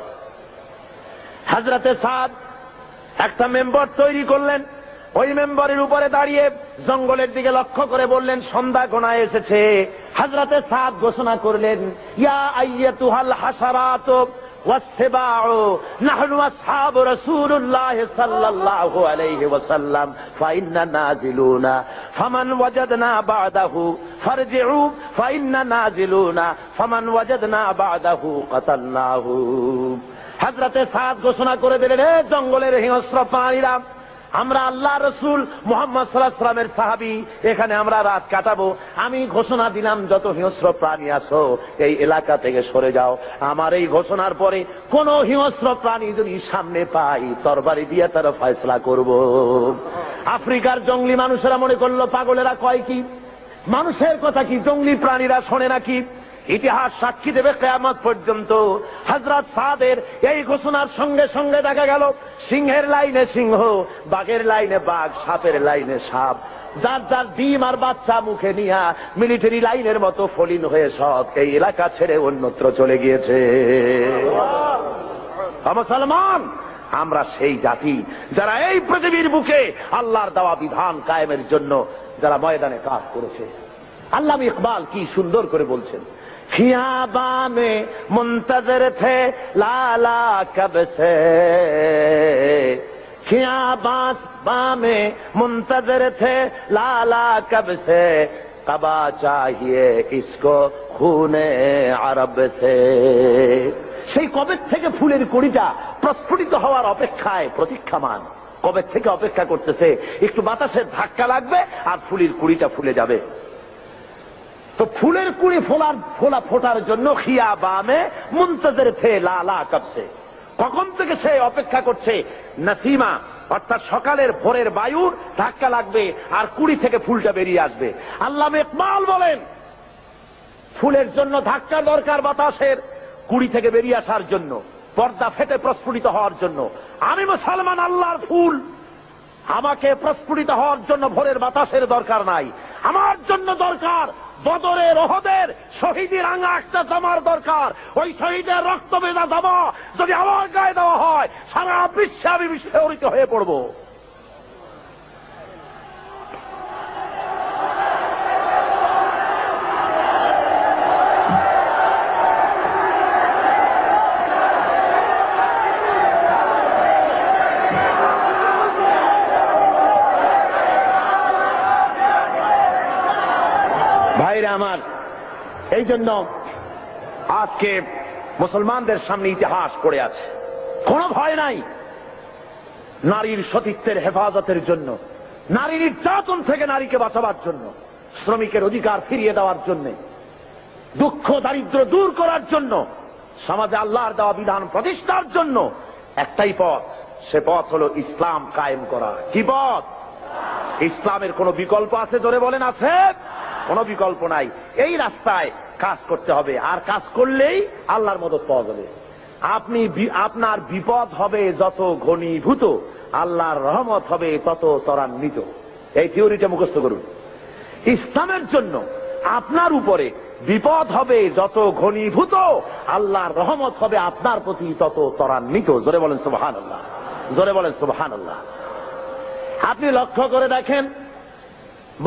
হযরতে সাদ একটা মেম্বার তৈরি করলেন, ওই মেম্বারের উপরে দাঁড়িয়ে জঙ্গলের দিকে লক্ষ্য করে বললেন, সন্ধ্যা ঘনায় এসেছে। হযরতে সাদ ঘোষণা করলেন, ইয়া আইয়াতুহাল হাসারাত والسباع نحن أصحاب رسول الله صلى الله عليه وسلم فإننا نازلون فمن وجدنا بعده فارجعوا فإننا نازلون فمن وجدنا بعده قتلناه। হযরতে সাদ ঘোষণা করে দিলেন, হে জঙ্গলের হিংস্র প্রাণীরা, আমরা আল্লাহ রসুল মুহাম্মদ সাল্লাল্লাহু আলাইহি ওয়াসাল্লামের সাহাবী, এখানে আমরা রাত কাটাবো। আমি ঘোষণা দিলাম, যত হিংস্র প্রাণী আছো এই এলাকা থেকে সরে যাও। আমার এই ঘোষণার পরে কোন হিংস্র প্রাণী যদি সামনে পাই, তরবারি দিয়ে তার ফয়সালা করব। আফ্রিকার জঙ্গলি মানুষেরা মনে করলো, পাগলেরা কয় কি, মানুষের কথা কি জঙ্গলি প্রাণীরা শোনে নাকি? ইতিহাস সাক্ষী দেবে কিয়ামত পর্যন্ত। হযরত সাদের এই ঘোষণার সঙ্গে সঙ্গে দেখা গেল সিংহের লাইনে সিংহ, বাঘের লাইনে বাঘ, সাপের লাইনে সাপ, যার যার ডিম আর বাচ্চা মুখে নিয়ে মিলিটারি লাইনের মতো ফলিন হয়ে সব এই এলাকা ছেড়ে অন্যত্র চলে গিয়েছে। মুসলমান, আমরা সেই জাতি যারা এই পৃথিবীর বুকে আল্লাহর দেওয়া বিধান কায়েমের জন্য যারা ময়দানে কাজ করেছে। আল্লামা ইকবাল কি সুন্দর করে বলছেন, खियाबा में मुंतजर थे लाला कब से, खियाबा में मुंतजर थे लाला कब से, कबा चाहिए इसको खूने अरब से। সেই কবে থেকে ফুলের কড়িটা প্রস্ফুটিত হওয়ার অপেক্ষায় প্রতীক্ষামান, কবে থেকে অপেক্ষা করতেছে, একটু বাতাসের ধাক্কা লাগবে আর ফুলের কুড়িটা ফুলে যাবে। তো ফুলের কুড়ি ফোটার জন্য খিয়া বামে মুনতাজির থে লা লা কবসে, কখন থেকে সে অপেক্ষা করছে নসিমা, অর্থাৎ সকালের ভোরের বায়ুর ধাক্কা লাগবে আর কুড়ি থেকে ফুলটা বেরিয়ে আসবে। আল্লামা ইকবাল বলেন ফুলের জন্য ধাক্কা দরকার, বাতাসের কুড়ি থেকে বেরিয়ে আসার জন্য, পর্দা ফেটে প্রস্ফুটিত হওয়ার জন্য। আমি মুসলমান, আল্লাহর ফুল, আমাকে প্রস্ফুটিত হওয়ার জন্য ভোরের বাতাসের দরকার নাই। আমার জন্য দরকার বদরের, ওহদের শহীদি রাঙা একটা জামার দরকার। ওই শহীদের রক্ত ভেজা জামা যদি আমার গায়ে দেওয়া হয়, সারা বিশ্বে আমি বিস্ফোরিত হয়ে পড়ব। ভাইরা আমার, এই জন্য আজকে মুসলমানদের সামনে ইতিহাস পড়ে আছে, কোনো ভয় নাই। নারীর সতীত্বের হেফাজতের জন্য, নারীর নির্যাতন থেকে নারীকে বাঁচাবার জন্য, শ্রমিকের অধিকার ফিরিয়ে দেওয়ার জন্য, দুঃখ দারিদ্র দূর করার জন্য, সমাজে আল্লাহর দেওয়া বিধান প্রতিষ্ঠার জন্য একটাই পথ, সে পথ হলো ইসলাম কায়েম করা। কি পথ? ইসলামের কোন বিকল্প আছে? জোরে বলেন, আছে? কোনো বিকল্প নাই। এই রাস্তায় কাজ করতে হবে, আর কাজ করলেই আল্লাহর মদদ পাওয়া যাবে। আপনার বিপদ হবে যত ঘনীভূত, আল্লাহর রহমত হবে তত ত্বরান্বিত। এই থিওরিটা মুখস্থ করুন। ইসলামের জন্য আপনার উপরে বিপদ হবে যত ঘনীভূত, আল্লাহর রহমত হবে আপনার প্রতি তত ত্বরান্বিত। জোরে বলেন সুবহানাল্লাহ, জোরে বলেন সুবহানাল্লাহ। আপনি লক্ষ্য করে দেখেন,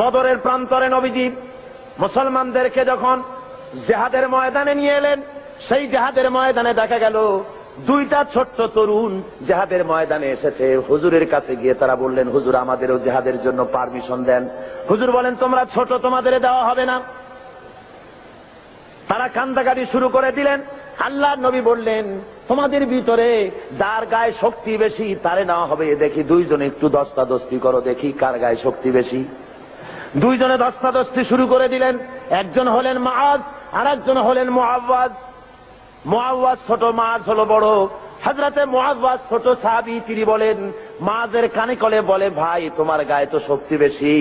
বদরের প্রান্তরে নবীজি মুসলমানদেরকে যখন জিহাদের ময়দানে নিয়ে এলেন, সেই জিহাদের ময়দানে দেখা গেল দুইটা ছোট্ট তরুণ জিহাদের ময়দানে এসেছে। হুজুরের কাছে গিয়ে তারা বললেন, হুজুর আমাদেরও জিহাদের জন্য পারমিশন দেন। হুজুর বলেন, তোমরা ছোট, তোমাদের দেওয়া হবে না। তারা কান্দাকাটি শুরু করে দিলেন। আল্লাহর নবী বললেন, তোমাদের ভিতরে যার গায়ে শক্তি বেশি তারে নেওয়া হবে। দেখি দুইজনে একটু দস্তাদস্তি করো, দেখি কার গায়ে শক্তি বেশি। দুইজনে দস্তাদস্তি শুরু করে দিলেন। একজন হলেন মুআজ, আর একজন হলেন মুআওয়াজ। মুআওয়াজ ছোট, মুআজ হলো বড়। হযরতে মুআওয়াজ ছোট সাহাবী, তিনি বলেন, মুআজের কানে কলে বলে, ভাই তোমার গায়ে তো শক্তি বেশি,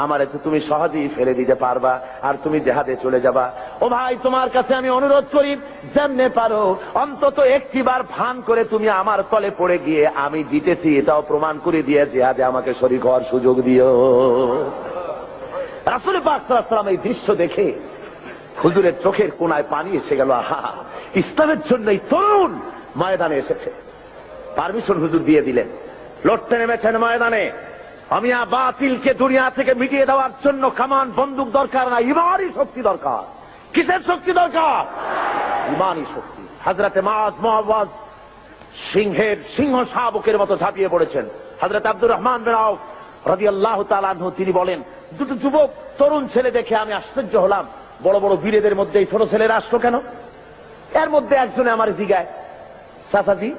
আমারে তো তুমি সহজেই ফেলে দিতে পারবা, আর তুমি জিহাদে চলে যাবা। ও ভাই, তোমার কাছে আমি অনুরোধ করি, যেমনে পারো অন্তত একটিবার ভান করে তুমি আমার তলে পড়ে গিয়ে আমি জিতেছি এটাও প্রমাণ করে দিয়ে জিহাদে আমাকে শরীক হওয়ার সুযোগ দিও। রাসূল পাক সাল্লাল্লাহু আলাইহি ওয়াসাল্লাম এই দৃশ্য দেখে হুজুরের চোখের কোণায় পানি এসে গেল। আহা, ইসলামের জন্য এই তরুণ ময়দানে এসেছে। পারমিশন হুজুর দিয়ে দিলেন, লড়তে নেমেছেন ময়দানে। আমিয়া বাতিলকে দুনিয়া থেকে মিটিয়ে দেওয়ার জন্য কামান বন্দুক দরকার না, ইমানি শক্তি দরকার। কিসের শক্তি দরকার? ইমানি শক্তি। হযরতে মুআওয়াজ সিংহ শাবকের মতো ঝাঁপিয়ে পড়েছেন। হযরত আব্দুর রহমান বিন আউফ রাদিয়াল্লাহু তাআলা আনহু তিনি বলেন, দুটো যুবক তরুণ ছেলে দেখে আমি আশ্চর্য হলাম, বড় বড় বীরেদের মধ্যে এই ছোট ছেলেরা আসলো কেন? এর মধ্যে একজনে আমার জিগায়, চাচাজি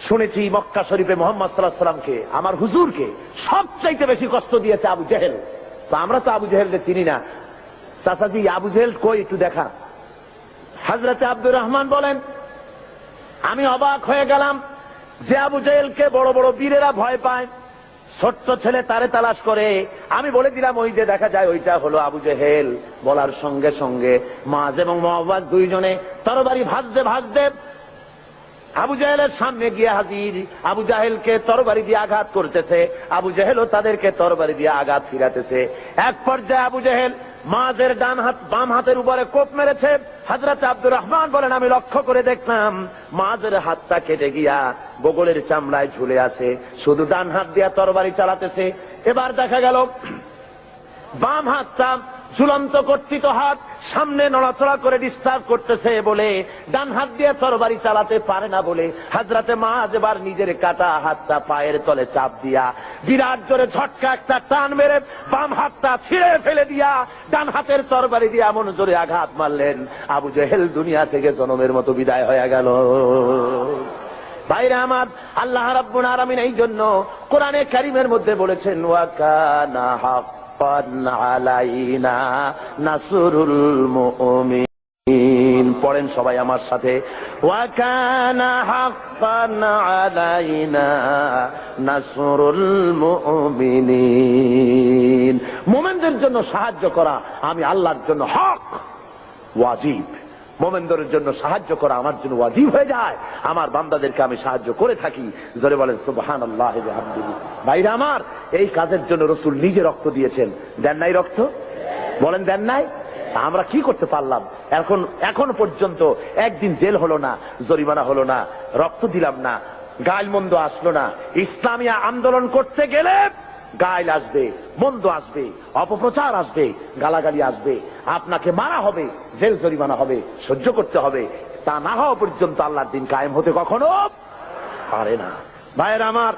শুনেছি মক্কা শরীফে মুহাম্মদ সাল্লাল্লাহু আলাইহি ওয়াসাল্লামকে, আমার হুজুরকে সবচাইতে বেশি কষ্ট দিয়েছে আবু জেহেল। তো আমরা তো আবু জেহেলকে চিনি না, চাচাজি আবু জেহেল কই একটু দেখা। হযরতে আব্দুর রহমান বলেন, আমি অবাক হয়ে গেলাম যে আবু জেহেলকে বড় বড় বীরেরা ভয় পায়, ছোট্ট ছেলে তারে তালাশ করে। আমি বলে দিলাম, ওই যে দেখা যায় ওইটা হলো আবু জেহেল। বলার সঙ্গে সঙ্গে মুআজ এবং মুআওয়াজ দুইজনে তরবারি ভাজতে ভাজতে আবু জেহেলের সামনে গিয়ে হাজির। আবু জাহেলকে তরবারি দিয়ে আঘাত করতেছে, আবু জেহেলও তাদেরকে তরবারি দিয়ে আঘাত ফিরাতেছে। এক পর্যায়ে আবু জেহেল মুআজের ডান হাত বাম হাতের উপরে কোপ মেরেছে। হযরত আব্দুর রহমান বলেন, আমি লক্ষ্য করে দেখলাম মুআজের হাতটা কেটে গিয়া বগলের চামড়ায় ঝুলে আছে, শুধু ডান হাত দিয়া তরবারি চালাতেছে। এবার দেখা গেল বাম হাতটা ঝুলন্ত কর্তৃত হাত সামনে নড়াচড়া করে ডিস্টার্ব করতেছে বলে ডান হাত দিয়ে তরবারি চালাতে পারে না বলে হযরতে মুআজ এবার নিজের কাটা হাতটা পায়ের তলে চাপ দিয়া বিরাট জোরে ঝটকা একটা টান মেরে বাম হাতটা ছিঁড়ে ফেলে দিয়া ডান হাতের তরবারি দিয়ে এমন জোরে আঘাত মারলেন, আবু জেহেল দুনিয়া থেকে জনমের মতো বিদায় হয়ে গেল। ভাইরা আমার, আল্লাহ রাব্বুল আলামিন এই জন্য কোরআনে কারীমের মধ্যে বলেছেন, ওয়া কানা হাক্কান হাক্কান আলাইনা নাসরুল মুমিনিন। পড়েন সবাই আমার সাথে, ওয়া কানা হাক্কান আলাইনা নাসরুল মুমিনিন। মুমিনদের জন্য সাহায্য করা আমি আল্লাহর জন্য হক, ওয়াজিব। মুমিনদের জন্য সাহায্য করা আমার জন্য ওয়াজিব হয়ে যায়। আমার বান্দাদেরকে আমি সাহায্য করে থাকি। জোরে বলেন সুবহানাল্লাহি ওয়া বিহামদিহি। ভাইরা আমার, এই কাজের জন্য রাসূল নিজে রক্ত দিয়েছেন। দেন নাই রক্ত? বলেন দেন নাই? আমরা কি করতে পারলাম? এখন পর্যন্ত একদিন জেল হলো না, জরিমানা হলো না, রক্ত দিলাম না, গাইল মন্দ আসলো না। ইসলামী আন্দোলন করতে গেলে গাইল আসবে, মন্দ আসবে, অপপ্রচার আসবে, গালাগালি আসবে, আপনাকে মারা হবে, জেল জরিমানা হবে, সহ্য করতে হবে। তা না হওয়া পর্যন্ত আল্লাহর দিন কায়েম হতে কখনো পারে না। ভাইয়ের আমার,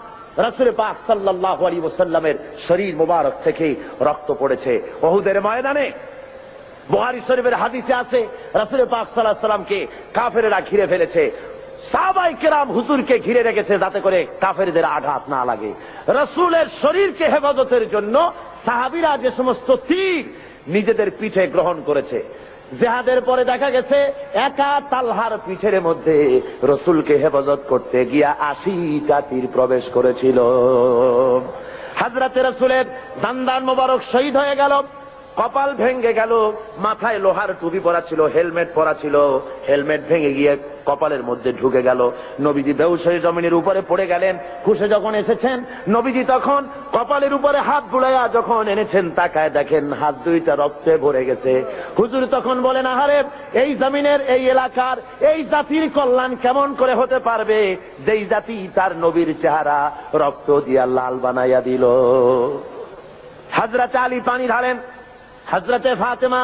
রাসূল পাক সাল্লাল্লাহু আলাইহি ওয়াসাল্লামের শরীর মোবারক থেকে রক্ত পড়েছে উহুদের ময়দানে। বুখারী শরীফের হাদিসে আছে, রাসূল পাক সাল্লাল্লাহু আলাইহি ওয়াসাল্লামকে কাফেররা ঘিরে ফেলেছে। সাহাবায়ে কেরাম হুজুরকে ঘিরে রেখেছে যাতে করে কাফেরদের আঘাত না লাগে। রাসূলের শরীরকে হেফাজতের জন্য সাহাবীরা যে সমস্ত তীর নিজেদের পিঠে গ্রহণ করেছে। জিহাদের পরে দেখা গেছে একা তালহার পিঠের মধ্যে রাসূলকে হেফাজত করতে গিয়া 80টা তীর প্রবেশ করেছিল। হযরতে রাসূলের দান্দান মোবারক শহীদ হয়ে গেল, কপাল ভেঙে গেল, মাথায় লোহার টুপি পরা ছিল, হেলমেট পরা ছিল, হেলমেট ভেঙে গিয়ে কপালের মধ্যে ঢুকে গেল। নবীজি বেহুশ হয়ে জমিনের উপরে পড়ে গেলেন। হুঁশে যখন এসেছেন, নবীজি তখন কপালের উপরে হাত বুলাইয়া যখন এনেছেন, তাকায় দেখেন হাত দুইটা রক্তে ভরে গেছে। হুজুর তখন বলেন, আহারে, এই জমিনের, এই এলাকার, এই জাতির কল্যাণ কেমন করে হতে পারবে যেই জাতি তার নবীর চেহারা রক্ত দিয়া লাল বানাইয়া দিল। হযরত আলী পানি ঢালেন, হযরতে ফাতেমা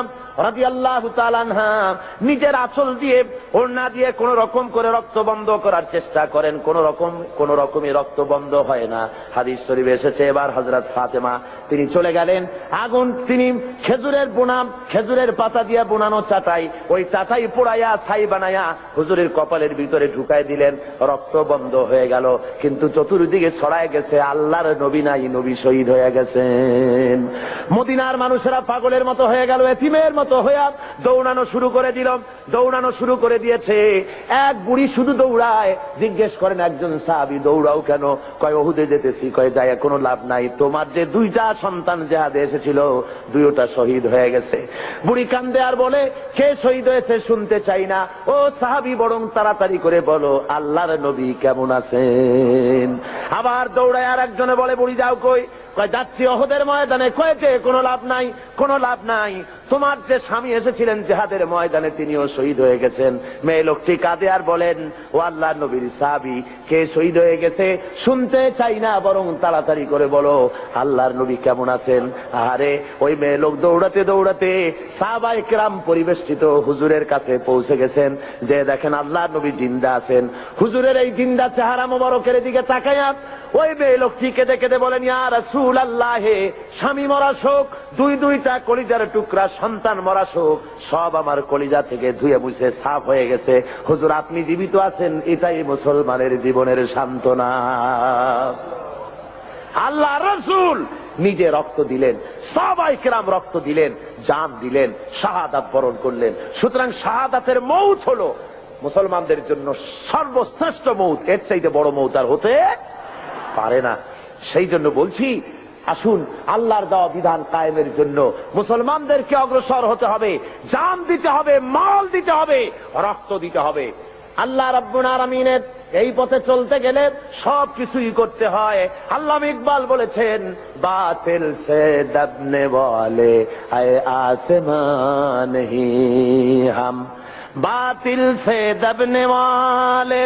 রাদিয়াল্লাহু তাআলা আনহা নিজের আঁচল দিয়ে, ওড়না দিয়ে কোন রকম করে রক্ত বন্ধ করার চেষ্টা করেন, কোন রকমই রক্ত বন্ধ হয় না। হাদিস শরীফে এসেছে, এবার হযরত ফাতেমা তিনি চলে গেলেন, আগুন, তিনি খেজুরের পাতা দিয়ে বোনানো চাটাই, ওই চাটাই পোড়াইয়া ছাই বানাইয়া হুজুরের কপালের ভিতরে ঢুকাই দিলেন। রক্ত বন্ধ হয়ে গেল, কিন্তু চতুর্দিকে ছড়ায় গেছে আল্লাহর নবী নাই, নবী শহীদ হয়ে গেছেন। মদিনার মানুষেরা পাগলের মতো হয়ে গেল, এতিমের মতো হয়ে দৌড়ানো শুরু করে দিয়েছে। এক বুড়ি শুধু দৌড়ায়। জিজ্ঞেস করেন, একজন সাহাবী, দৌড়াও কেন? কয়, ওহুদে যেতেছি। কয়, যায় কোনো লাভ নাই, তোমার যে 2টা সন্তান জিহাদে এসেছিল 2টা শহীদ হয়ে গেছে। বুড়ি কান্দে আর বলে, কে শহীদ হয়েছে শুনতে চাই না, ও সাহাবী বরং তাড়াতাড়ি করে বলো আল্লাহর নবী কেমন আছেন। আবার দৌড়ায় আর একজনে বলে, বুড়ি যাও কই? কয়, যাচ্ছি ওহুদের ময়দানে। কয়েছে কোনো লাভ নাই, কোনো লাভ নাই, তোমার যে স্বামী এসেছিলেন জিহাদের ময়দানে তিনিও শহীদ হয়ে গেছেন। মেয়ে লোকটি কাঁদে আর বলেন, ও আল্লাহর নবীর সাহাবী, কে শহীদ হয়ে গেছে শুনতে চাই না, বরং তাড়াতাড়ি করে বলো আল্লাহর নবী কেমন আছেন। আরে ওই মেয়ে লোক দৌড়াতে দৌড়াতে সাহাবায়ে কেরাম পরিবেষ্টিত হুজুরের কাছে পৌঁছে গেছেন, যে দেখেন আল্লাহর নবী জিন্দা আছেন। হুজুরের এই জিন্দা চেহারা মোবারকের দিকে তাকায়া ওই মেয়ে লোকটি কেঁদে কেঁদে বলেন, ইয়া রাসূলুল্লাহ, স্বামী মরা শোক, 2টা কলিজার টুকরা সন্তান মরা শোক, সব আমার কলিজা থেকে ধুয়ে মুছে সাফ হয়ে গেছে। হুজুর আপনি জীবিত আছেন, এটাই মুসলমানের জীবনের সান্ত্বনা। আল্লাহ রাসূল নিজে রক্ত দিলেন, সাহাবায়ে কেরাম রক্ত দিলেন, জান দিলেন, শাহাদাত বরণ করলেন। সুতরাং শাহাদাতের মউত হলো মুসলমানদের জন্য সর্বশ্রেষ্ঠ মউত, এর চাইতে বড় মউত আর হতে পারে না। সেই জন্য বলছি, আসুন আল্লাহর দেওয়া বিধান কায়েমের জন্য মুসলমানদেরকে অগ্রসর হতে হবে, জান দিতে হবে, মাল দিতে হবে, রক্ত দিতে হবে। আল্লাহ রাব্বুল আলামিনের এই পথে চলতে গেলে সব কিছুই করতে হয়। আল্লামা ইকবাল বলেছেন, বাতিল সে দবনে ওয়ালে আয়ে আসমান হি হাম, বাতিল সে দবনে ওয়ালে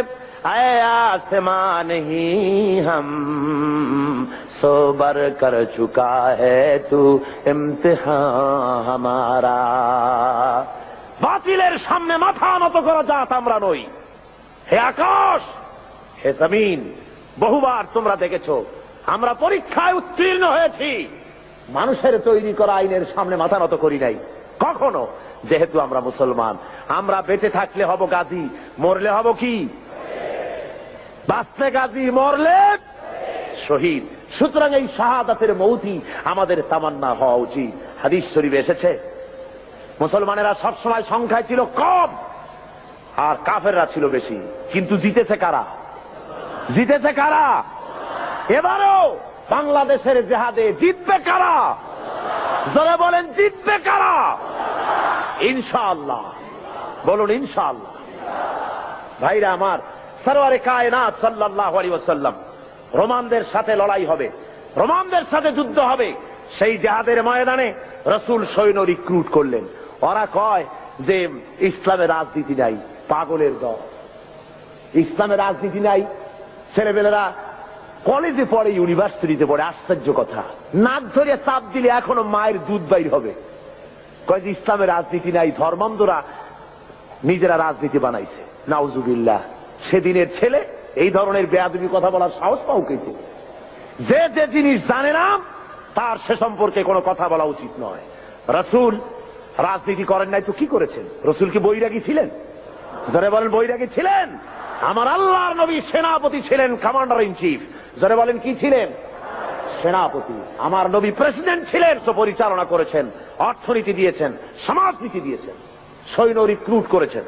আয়ে আসমান হি হাম, सोबर कर चुका है तू इम्तिहान हमारा। বাতিলের সামনে মাথা নত করা জাত আমরা নই। হে আকাশ, হে জমিন, বহুবার তোমরা দেখেছো আমরা পরীক্ষায় উত্তীর্ণ হয়েছি, মানুষের তৈরি করা আইনের সামনে মাথা নত করি নাই কখনো। যেহেতু আমরা মুসলমান, আমরা বেঁচে থাকলে হব গাজী, মরলে হব কি? বাঁচতে গাজী, মরলে শহীদ। সুতরাং এই শাহাদাতের মৌতই আমাদের তামান্না হওয়া উচিত। হাদিস শরীফে এসেছে, মুসলমানেরা সবসময় সংখ্যায় ছিল কম আর কাফেররা ছিল বেশি, কিন্তু জিতেছে কারা? জিতেছে কারা? এবারও বাংলাদেশের জেহাদে জিতবে কারা? জোরে বলেন, জিতবে কারা? ইনশাআল্লাহ, বলুন ইনশাআল্লাহ। ভাইরা আমার, সরওয়ারে কায়নাত সাল্লাল্লাহু আলাইহি ওয়াসাল্লাম রোমানদের সাথে লড়াই হবে, রোমানদের সাথে যুদ্ধ হবে। সেই জেহাদের ময়দানে রাসূল সৈন্য রিক্রুট করলেন। ওরা কয় যে ইসলামের রাজনীতি নাই, পাগলের দল, ইসলামের রাজনীতি নাই। ছেলেবেলেরা কলেজে পড়ে, ইউনিভার্সিটিতে পড়ে, আশ্চর্য কথা, নাক ধরে চাপ দিলে এখনো মায়ের দুধ বাইর হবে। কয় যে ইসলামের রাজনীতি নাই, ধর্মান্ধরা নিজেরা রাজনীতি বানাইছে। নাউজুবিল্লাহ। সেদিনের ছেলে এই ধরনের বেয়াদবি কথা বলার সাহস পাও কেছে? যে যে জিনিস জানে না তার সে সম্পর্কে কোনো কথা বলা উচিত নয়। রাসূল রাজনীতি করেন নাই তো কি করেছেন? রাসূল কি বৈরাগী ছিলেন? যারা বলেন বৈরাগী ছিলেন? আমার আল্লাহর নবী সেনাপতি ছিলেন, কমান্ডার ইন চিফ। যারা বলেন কি ছিলেন? সেনাপতি। আমার নবী প্রেসিডেন্ট ছিলেন, তো পরিচালনা করেছেন, অর্থনীতি দিয়েছেন, সমাজনীতি দিয়েছেন, সৈন্য রিক্রুট করেছেন,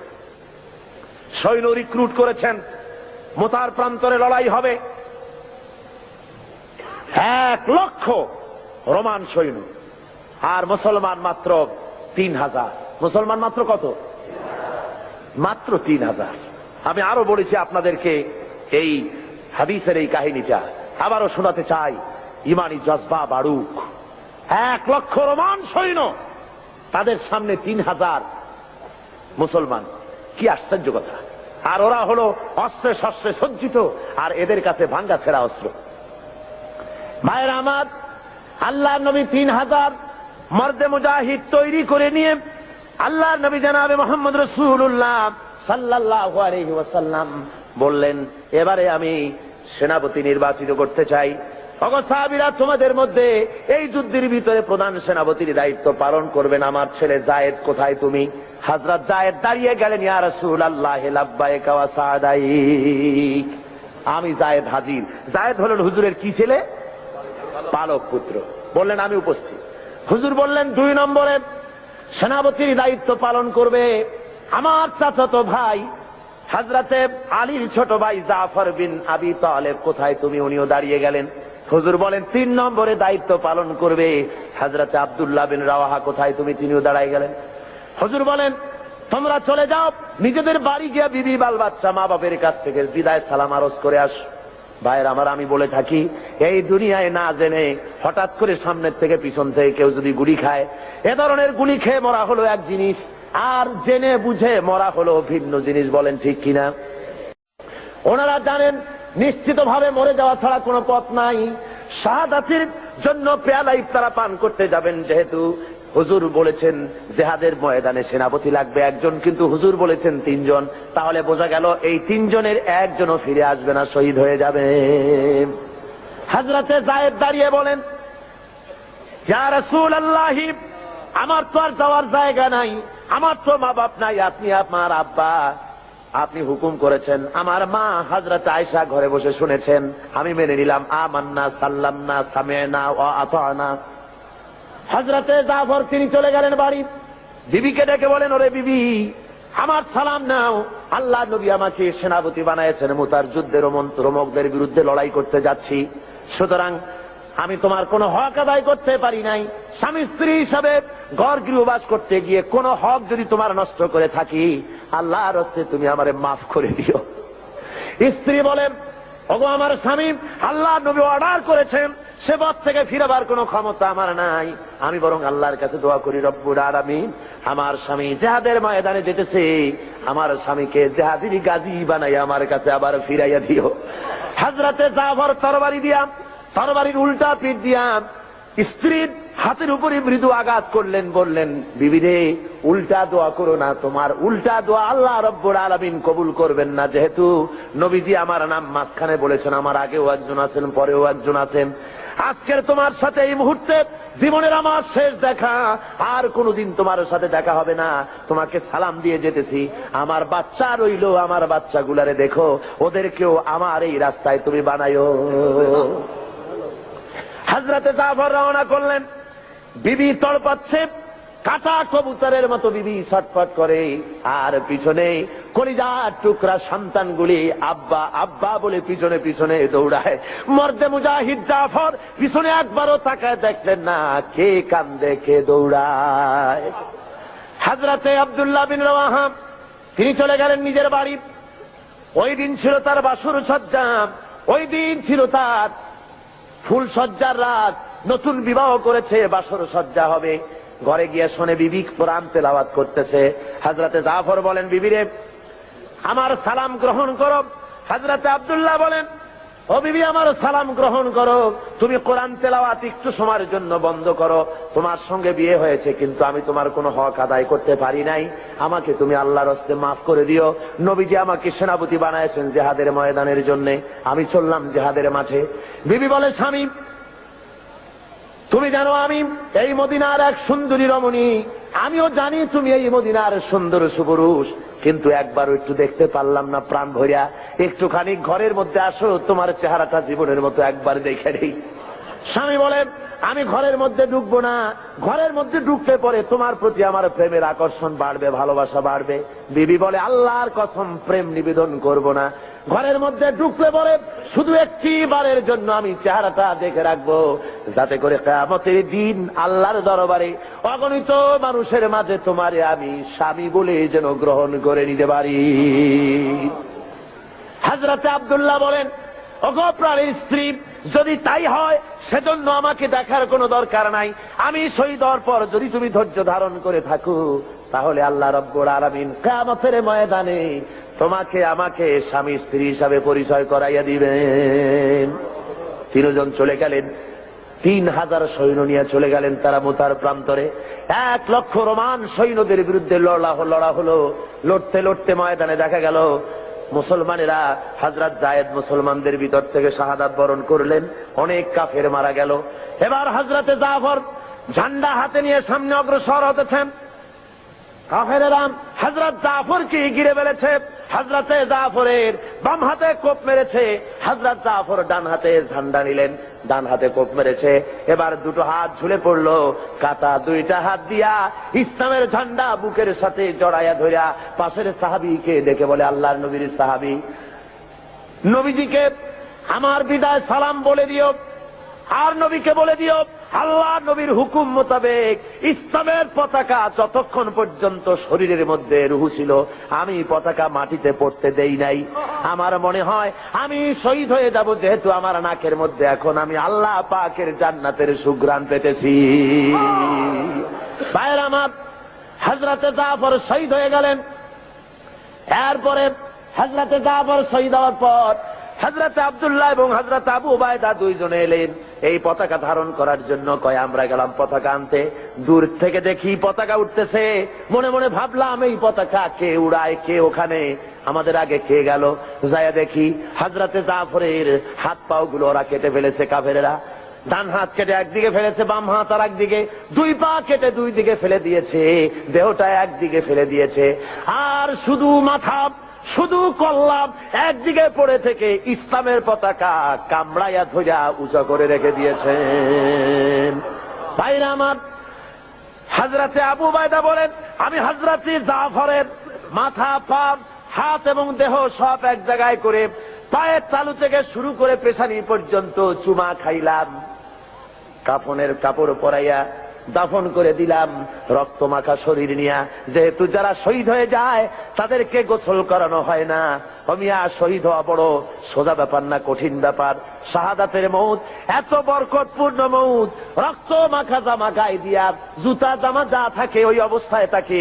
সৈন্য রিক্রুট করেছেন। মুতার প্রান্তরে লড়াই হবে, 1 লক্ষ রোমান সৈন্য আর মুসলমান মাত্র 3000। মুসলমান মাত্র কত? মাত্র 3000। আমি আরো বলেছি আপনাদেরকে এই হাদিসের এই কাহিনীটা, আবারও শোনাতে চাই, ইমানি জজবা বাড়ুক। 1 লক্ষ রোমান সৈন্য, তাদের সামনে 3000 মুসলমান। কি আশ্চর্য কথা! আর ওরা হলো অস্ত্রে শস্ত্রে সজ্জিত, আর এদের কাছে ভাঙ্গা ছেঁড়া অস্ত্র। ভাইয়ের আমার, আল্লাহর নবী 3000 মর্দে মুজাহিদ তৈরি করে নিয়ে আল্লাহর নবী জনাবে মুহাম্মদ রাসূলুল্লাহ সাল্লাল্লাহু আলাইহি ওয়াসাল্লাম বললেন, এবারে আমি সেনাপতি নির্বাচিত করতে চাই। ওগো সাহাবীরা, তোমাদের মধ্যে এই যুদ্ধের ভিতরে প্রধান সেনাপতির দায়িত্ব পালন করবেন আমার ছেলে যায়েদ। কোথায় তুমি? হযরত যায়েদ দাঁড়িয়ে গেলেন, ইয়া রাসূলুল্লাহ লাব্বাইকা ওয়া সাদাইক। আমি যায়েদ হাজির। যায়েদ হলেন হুজুরের কি ছেলে? পালক পুত্র। বললেন আমি উপস্থিত। হুজুর বললেন, 2 নম্বরে সেনাপতির দায়িত্ব পালন করবে আমার চাচাতো ভাই হযরতে আলীর ছোট ভাই জাফর বিন আবি তালেব। কোথায় তুমি? উনিও দাঁড়িয়ে গেলেন। হুজুর বলেন, 3 নম্বরে দায়িত্ব পালন করবে হযরতে আব্দুল্লাহ বিন রাওয়াহা। কোথায় তুমি? তিনিও দাঁড়ায় গেলেন। হুজুর বলেন, তোমরা চলে যাও, নিজেদের বাড়ি গিয়ে বিবি বাল বাচ্চা মা বাপের কাছ থেকে বিদায় সালাম আরজ করে আস। ভাইয়ের আমার, আমি বলে থাকি, এই দুনিয়ায় না জেনে হঠাৎ করে সামনের থেকে পিছন থেকে কেউ যদি গুলি খায়, এ ধরনের গুলি খেয়ে মরা হলো এক জিনিস, আর জেনে বুঝে মরা হলো ভিন্ন জিনিস। বলেন ঠিক কিনা? ওনারা জানেন নিশ্চিতভাবে মরে যাওয়া ছাড়া কোনো পথ নাই। শাহাদাতের জন্য পেয়ালা ইফতারা পান করতে যাবেন, যেহেতু হুজুর বলেছেন জিহাদের ময়দানে সেনাপতি লাগবে একজন, কিন্তু হুজুর বলেছেন 3 জন। তাহলে বোঝা গেল এই 3 জনের একজনও ফিরে আসবে না, শহীদ হয়ে যাবে। হযরতে যায়েদ দাঁড়িয়ে বলেন, ইয়া রাসূলুল্লাহ, আমার তো আর যাওয়ার জায়গা নাই, আমার তো মা বাপ নাই, আপনি আমার আব্বা, আপনি হুকুম করেছেন, আমার মা হযরত আয়েশা ঘরে বসে শুনেছেন, আমি মেনে নিলাম। আমান্না সাল্লামনা সামি'না ওয়া আতা'না। হযরতে জাফর তিনি চলে গেলেন বাড়ি। বিবিকে ডেকে বলেন, ওরে বিবি, আমার সালাম নাও, আল্লাহ নবী আমাকে সেনাপতি বানাইছেন, মুতার যুদ্ধে রোমকদের বিরুদ্ধে লড়াই করতে যাচ্ছি, সুতরাং আমি তোমার কোনো হক আদায় করতে পারি নাই। স্বামী স্ত্রী হিসাবে ঘর গৃহবাস করতে গিয়ে কোন হক যদি তোমার নষ্ট করে থাকি, আল্লাহর হস্তে তুমি আমারে মাফ করে দিও। স্ত্রী বলেন, ওগো আমার স্বামী, আল্লাহ নবী অর্ডার করেছেন, সে পথ থেকে ফিরবার কোনো ক্ষমতা আমার নাই, আমি বরং আল্লাহর কাছে দোয়া করি, রব্বুল আলামিন, আমার স্বামী জিহাদের ময়দানে যেতেছে, আমার স্বামীকে জিহাদি গাজী বানাই আমার কাছে আবার ফিরাইয়া দিও। হযরতে জাফর তরবারি দিয়া, তরবারির উল্টা পিঠ দিয়া স্ত্রীর হাতের উপরে মৃদু আঘাত করলেন, বললেন, বিবি রে, উল্টা দোয়া করো না, তোমার উল্টা দোয়া আল্লাহ রব্বুল আলামিন কবুল করবেন না। যেহেতু নবীজি আমার নাম মাঝখানে বলেছেন, আমার আগেও একজন আছেন, পরেও একজন আছেন, আজকের তোমার সাথে এই মুহূর্তে জীবনের আমার শেষ দেখা, আর কোনদিন তোমার সাথে দেখা হবে না, তোমাকে সালাম দিয়ে যেতেছি। আমার বাচ্চা রইল, আমার বাচ্চাগুলারে দেখো, ওদেরকেও আমার এই রাস্তায় তুমি বানায়ো। হযরতে জাফর রওনা করলেন। বিবি তড়পাচ্ছে, কাটা কবুতরের মতো বিবি ছটফট করে, আর পিছনে কলিজার টুকরা সন্তানগুলি আব্বা আব্বা বলে পিছনে পিছনে দৌড়ায়। মর্দে মুজাহিদ জাফর পিছনে একবারও তাকায় দেখলেন না কে কান্দে কে দৌড়ায়। হযরতে আব্দুল্লাহ বিন রওয়াহা তিনি চলে গেলেন নিজের বাড়ি। ওই দিন ছিল তার বাসর সজ্জা, ওই দিন ছিল তার ফুল সজ্জার রাত। নতুন বিবাহ করেছে, বাসর সজ্জা হবে। ঘরে গিয়ে শোনে বিবি কোরআন তেলাওয়াত করতেছে। হযরতে জাফর বলেন, বিবিরে আমার সালাম গ্রহণ করো। হযরতে আব্দুল্লাহ বলেন, ও বিবি আমার সালাম গ্রহণ করো, তুমি কোরআন তেলাওয়াত একটু সময়ের জন্য বন্ধ করো। তোমার সঙ্গে বিয়ে হয়েছে, কিন্তু আমি তোমার কোনো হক আদায় করতে পারি নাই, আমাকে তুমি আল্লাহর হস্তে মাফ করে দিও। নবীজি আমাকে সেনাপতি বানাইছেন জিহাদের ময়দানের জন্য, আমি চললাম জিহাদের মাঠে। বিবি বলে, স্বামী তুমি জানো আমি এই মদিনার এক সুন্দরী রমণী, আমিও জানি তুমি এই মদিনার সুন্দর সুপুরুষ, কিন্তু একবারও একটু দেখতে পারলাম না প্রাণ ভরিয়া। একটুখানি ঘরের মধ্যে আসো, তোমার চেহারাটা জীবনের মতো একবার দেখে নেই। স্বামী বলে, আমি ঘরের মধ্যে ঢুকবো না, ঘরের মধ্যে ঢুকতে পরে তোমার প্রতি আমার প্রেমের আকর্ষণ বাড়বে, ভালোবাসা বাড়বে। বিবি বলে, আল্লাহর কসম প্রেম নিবেদন করব না। ঘরের মধ্যে ঢুকলে পরে শুধু একটি বারের জন্য আমি চেহারাটা দেখে রাখবো, যাতে করে কিয়ামতের দিন আল্লাহর দরবারে অগণিত মানুষের মাঝে তোমারে আমি স্বামী বলে যেন গ্রহণ করে নিতে পারি। হযরতে আব্দুল্লাহ বলেন, ওগো প্রাণের স্ত্রী, যদি তাই হয় সেজন্য আমাকে দেখার কোনো দরকার নাই। আমি শহীদ হওয়ার পর যদি তুমি ধৈর্য ধারণ করে থাকো, তাহলে আল্লাহ রাব্বুল আলামিন কিয়ামতের ময়দানে তোমাকে আমাকে স্বামী স্ত্রী হিসাবে পরিচয় করাইয়া দিবেন। তিনজন চলে গেলেন, 3000 সৈন্য নিয়ে চলে গেলেন তারা মুতার প্রান্তরে। 1 লক্ষ রোমান সৈন্যদের বিরুদ্ধে লড়া হলো। লড়তে লড়তে ময়দানে দেখা গেল মুসলমানেরা, হযরত যায়েদ মুসলমানদের ভিতর থেকে শাহাদাত বরণ করলেন, অনেক কাফের মারা গেল। এবার হযরতে জাফর ঝান্ডা হাতে নিয়ে সামনে অগ্রসর হতেছেন। কাফেরেরা হযরত জাফরকে ঘিরে ফেলেছে। হযরতে জাফরের বাম হাতে কোপ মেরেছে, হযরত জাফর ডান হাতে ঝান্ডা নিলেন, ডান হাতে কোপ মেরেছে। এবার দুটো হাত ঝুলে পড়লো, কাটা দুইটা হাত দিয়া ইসলামের ঝান্ডা বুকের সাথে জড়াইয়া ধরিয়া পাশের সাহাবীকে ডেকে বলে, আল্লাহর নবীর সাহাবী, নবীজিকে আমার বিদায় সালাম বলে দিও, আর নবীকে বলে দিও আল্লাহ নবীর হুকুম মোতাবেক ইসলামের পতাকা যতক্ষণ পর্যন্ত শরীরের মধ্যে রুহ ছিল আমি পতাকা মাটিতে পড়তে দেই নাই। আমার মনে হয় আমি শহীদ হয়ে যাব, যেহেতু আমার নাকের মধ্যে এখন আমি আল্লাহ পাকের জান্নাতের সুঘ্রাণ পেতেছি। ভাইয়ের আমার, হযরতে জাফর শহীদ হয়ে গেলেন। এরপরে হযরতে জাফর শহীদ হওয়ার পর হযরতে আব্দুল্লাহ এবং হযরত আবু উবায়দা দুইজনে এলেন এই পতাকা ধারণ করার জন্য। কয় আমরা গেলাম পতাকা আনতে, দূর থেকে দেখি পতাকা উঠতেছে, মনে মনে ভাবলাম এই পতাকা কে উড়ায়, কে ওখানে, আমাদের আগে কে গেল। যায়া দেখি হযরতে জাফরের হাত পাও গুলো ওরা কেটে ফেলেছে কাফেরেরা। ডান হাত কেটে একদিকে ফেলেছে, বাম হাত আর একদিকে, 2 পা কেটে 2 দিকে ফেলে দিয়েছে, দেহটা একদিকে ফেলে দিয়েছে, আর শুধু মাথা শুধু কল্লাম একদিকে পড়ে থেকে ইসলামের পতাকা কামড়াইয়া ধইরা উঁচা করে রেখে দিয়েছেন। ভাইরা আমার, হযরতে আবু উবায়দা বলেন, আমি হযরতে জাফরের মাথা, পা, হাত এবং দেহ সব এক জায়গায় করে পায়ের তালু থেকে শুরু করে পেশানি পর্যন্ত চুমা খাইলাম, কাফনের কাপড় পরাইয়া দাফন করে দিলাম, রক্ত মাখা শরীর নিয়া। যেহেতু যারা শহীদ হয়ে যায় তাদেরকে গোসল করানো হয় না। মিয়া, শহীদ হওয়া বড় সোজা ব্যাপার না, কঠিন ব্যাপার। শাহাদাতের মউত এত বরকতপূর্ণ মউত, রক্ত মাখা জামা গায়ে দিয়া, জুতা জামা যা থাকে ওই অবস্থায় তাকে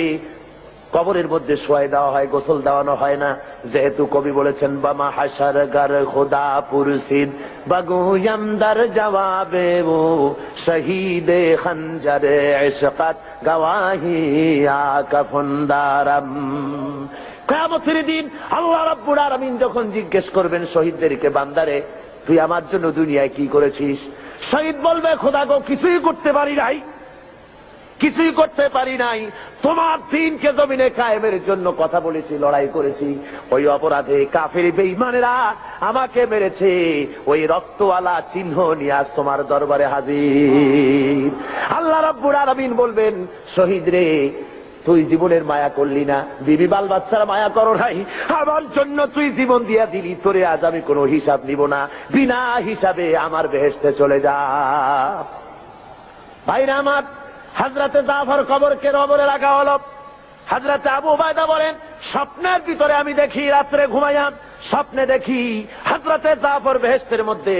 কবরের মধ্যে শোয়াই দেওয়া হয়, গোসল দেওয়ানো হয় না। যেহেতু কবি বলেছেন, বামা হাসার গার খোদা পুরসিদ বাগুয়াম দার জবাবে ও শহীদে খঞ্জরে ইশকাত গওয়াহি আকাফন্দারাম। কিয়ামতের দিন আল্লাহ রাব্বুল আলামিন যখন জিজ্ঞেস করবেন শহীদদেরকে, বান্দারে তুই আমার জন্য দুনিয়ায় কি করেছিস? শহীদ বলবে, খোদা গো কিছুই করতে পারি নাই, কিছুই করতে পারি নাই। তোমার দিনকে জমিনে কায়েমের জন্য কথা বলেছি, লড়াই করেছি। ওই অপরাধে কাফের বেঈমানেরা আমাকে মেরেছে। ওই রক্তওয়ালা চিহ্ন নিয়ে আজ তোমার দরবারে হাজির। আল্লাহ রাব্বুল আলামিন বলবেন, শহীদ রে, তুই জীবনের মায়া করলি না, বিবি বাল বাচ্চারা মায়া করো নাই, আমার জন্য তুই জীবন দিয়া দিলি। তোরে আজ আমি কোনো হিসাব নিব না, বিনা হিসাবে আমার বেহেশতে চলে যা। ভাইরা আমার, হযরতে জাফর কবরকে কবরে রাখা হলো। হযরতে আবু উবায়দা বলেন, স্বপ্নের ভিতরে আমি দেখি, রাত্রে ঘুমাইয়া স্বপ্নে দেখি হযরতে জাফর বেহেশতের মধ্যে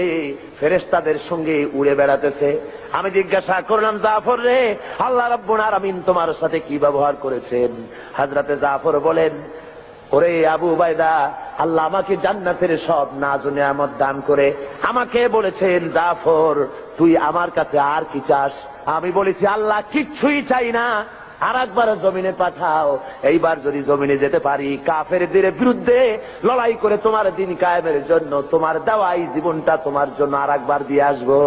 ফেরেশতাদের সঙ্গে উড়ে বেড়াতেছে। আমি জিজ্ঞাসা করলাম, জাফর রে, আল্লাহ রাব্বুল আলামিন তোমার সাথে কি ব্যবহার করেছেন? হযরতে জাফর বলেন, ওরে আবু উবায়দা, আল্লাহ আমাকে জান্নাতের সব নাজ ও নিয়ামত দান করে আমাকে বলেছেন, জাফর তুই আমার কাছে আর কি চাস? আমি বলেছি, আল্লাহ কিচ্ছুই চাই না, আর একবার জমিনে পাঠাও। এইবার যদি জমিনে যেতে পারি, কাফেরদের বিরুদ্ধে লড়াই করে তোমার দিন কায়েমের জন্য তোমার দেওয়া এই জীবনটা তোমার জন্য আর একবার দিয়ে আসবো।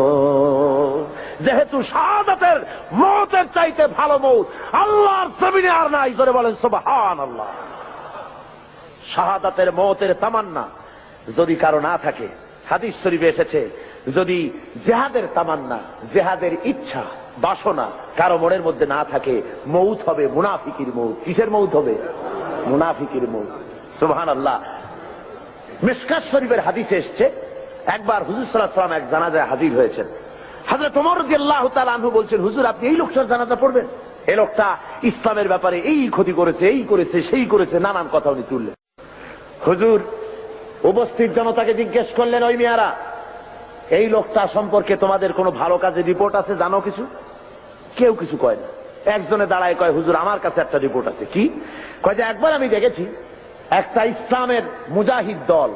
যেহেতু শাহাদাতের মওতের চাইতে ভালো মওত আল্লাহর জমিনে আর নাই। জোরে বলেন সুবহানাল্লাহ। শাহাদাতের মওতের তামান্না যদি কারো না থাকে, হাদিস শরীফে এসেছে, যদি জিহাদের তামান্না, জিহাদের ইচ্ছা, বাসনা কারো মনের মধ্যে না থাকে, মৌত হবে মুনাফিকের মৌত। কিসের মৌত হবে? মুনাফিকের মৌত। সুবহানাল্লাহ। মিশকাত শরীফের হাদিসে এসেছে, একবার হুজুর সাল্লাল্লাহু আলাইহি ওয়াসাল্লাম এক জানাজায় হাজির হয়েছেন। হযরত ওমর রাদিয়াল্লাহু তাআলা আনহু বলছেন, হুজুর আপনি এই লোকটার জানাজা পড়বেন? এই লোকটা ইসলামের ব্যাপারে এই ক্ষতি করেছে, এই করেছে, সেই করেছে, নানান কথা উনি তুললেন। হুজুর উপস্থিত জনতাকে জিজ্ঞেস করলেন, ওই মিয়ারা, এই লোকটা সম্পর্কে তোমাদের কোনো ভালো কাজের রিপোর্ট আছে? জানো কিছু? কেউ কিছু কয় না। একজনে দাঁড়ায় কয়, হুজুর আমার কাছে একটা রিপোর্ট আছে। কি? কয় যে একবার আমি দেখেছি একটা ইসলামের মুজাহিদ দল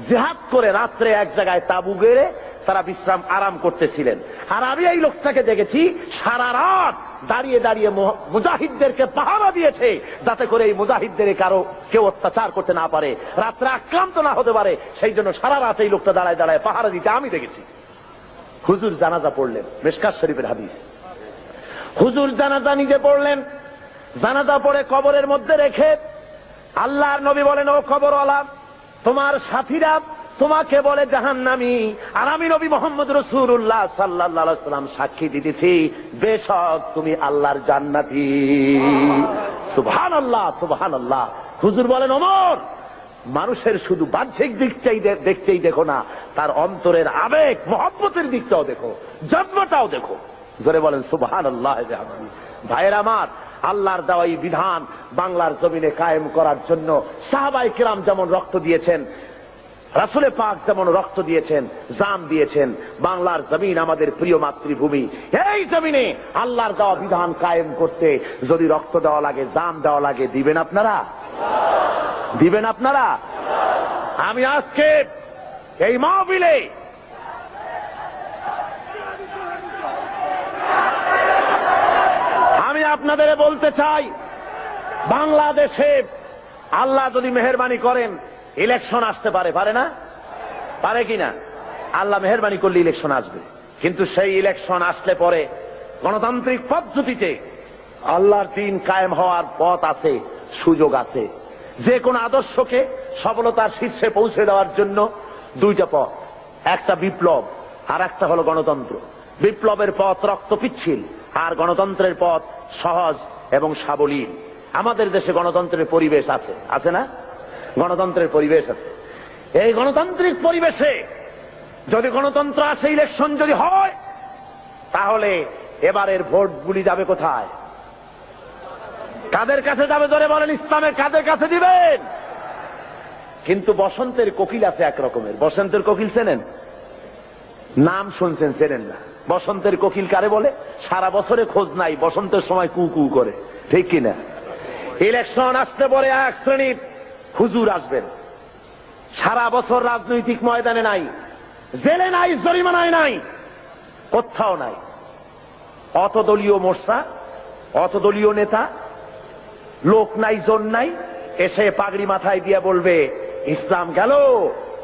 জিহাদ করে রাত্রে এক জায়গায় তাবু গেড়ে তারা বিশ্রাম আরাম করতেছিলেন, আর আমি এই লোকটাকে দেখেছি সারা রাত দাঁড়িয়ে দাঁড়িয়ে মুজাহিদদেরকে পাহারা দিয়েছে, যাতে করে এই মুজাহিদদের কারো কেউ অত্যাচার করতে না পারে, রাত্রে আক্রান্ত না হতে পারে। সেই জন্য সারা রাত এই লোকটা দাঁড়ায় দাঁড়ায় পাহারা দিতে আমি দেখেছি। হুজুর জানাজা পড়লেন, মিশকাত শরীফের হাদিস। হুজুর জানাজা নিজে পড়লেন, জানাজা পড়ে কবরের মধ্যে রেখে আল্লাহর নবী বলেন, ও কবরওয়ালা, তোমার সাথীরা তোমাকে বলে জাহান্নামী, আর আমি নবী মুহাম্মদ রাসূলুল্লাহ সাল্লাল্লাহু আলাইহি ওয়াসাল্লাম সাক্ষী দিতেছি, বেশক তুমি আল্লাহর জান্নাতি। সুবহানাল্লাহ, সুবহানাল্লাহ। হুজুর বলেন, ওমর, মানুষের শুধু বাহ্যিক দিকটাই দেখতেই দেখো না, তার অন্তরের আবেগ মহব্বতের দিকটাও দেখো, জজ্বাটাও দেখো। জোরে বলেন সুবহানাল্লাহ। ভাইয়ের আমার, আল্লাহর দেওয়া এই বিধান বাংলার জমিনে কায়েম করার জন্য সাহাবায়ে কিরাম যেমন রক্ত দিয়েছেন, রাসূলে পাক যেমন রক্ত দিয়েছেন, জান দিয়েছেন, বাংলার জমিন আমাদের প্রিয় মাতৃভূমি। এই জমিনে আল্লাহর দেওয়া বিধান কায়েম করতে যদি রক্ত দেওয়া লাগে, জান দেওয়া লাগে, দিবেন আপনারা? দিবেন আপনারা? আমি আজকে এই মাহফিলে আমি আপনাদের বলতে চাই, বাংলাদেশে আল্লাহ যদি মেহেরবানি করেন ইলেকশন আসতে পারে, পারে না? পারে কিনা? আল্লাহ মেহেরবানি করলে ইলেকশন আসবে, কিন্তু সেই ইলেকশন আসলে পরে গণতান্ত্রিক পদ্ধতিতে আল্লাহর দ্বীন কায়েম হওয়ার পথ আছে, সুযোগ আছে। যে কোন আদর্শকে সফলতার শীর্ষে পৌঁছে দেওয়ার জন্য দুইটা পথ, একটা বিপ্লব আর একটা হলো গণতন্ত্র। বিপ্লবের পথ রক্ত পিচ্ছিল, আর গণতন্ত্রের পথ সহজ এবং সাবলীল। আমাদের দেশে গণতন্ত্রের পরিবেশ আছে, আছে না? গণতন্ত্রের পরিবেশ আছে। এই গণতান্ত্রিক পরিবেশে যদি গণতন্ত্র আসে, ইলেকশন যদি হয়, তাহলে এবারের ভোটগুলি যাবে কোথায়? কাদের কাছে যাবে? ধরে বলেন, ইসলামের কাদের কাছে দিবেন? কিন্তু বসন্তের কোকিল আছে এক রকমের। বসন্তের কোকিল চেনেন? নাম শুনছেন, চেনেন না। বসন্তের কোকিল কারে বলে? সারা বছরে খোঁজ নাই, বসন্তের সময় কু কু করে, ঠিক কিনা? ইলেকশন আসতে পরে এক শ্রেণীর হুজুর আসবেন, সারা বছর রাজনৈতিক ময়দানে নাই, জেলে নাই, জরিমানায় নাই, কোথাও নাই। অতদলীয় মোর্চা, অতদলীয় নেতা, লোক নাই, জন নাই, এসে পাগড়ি মাথায় দিয়ে বলবে, ইসলাম গেল,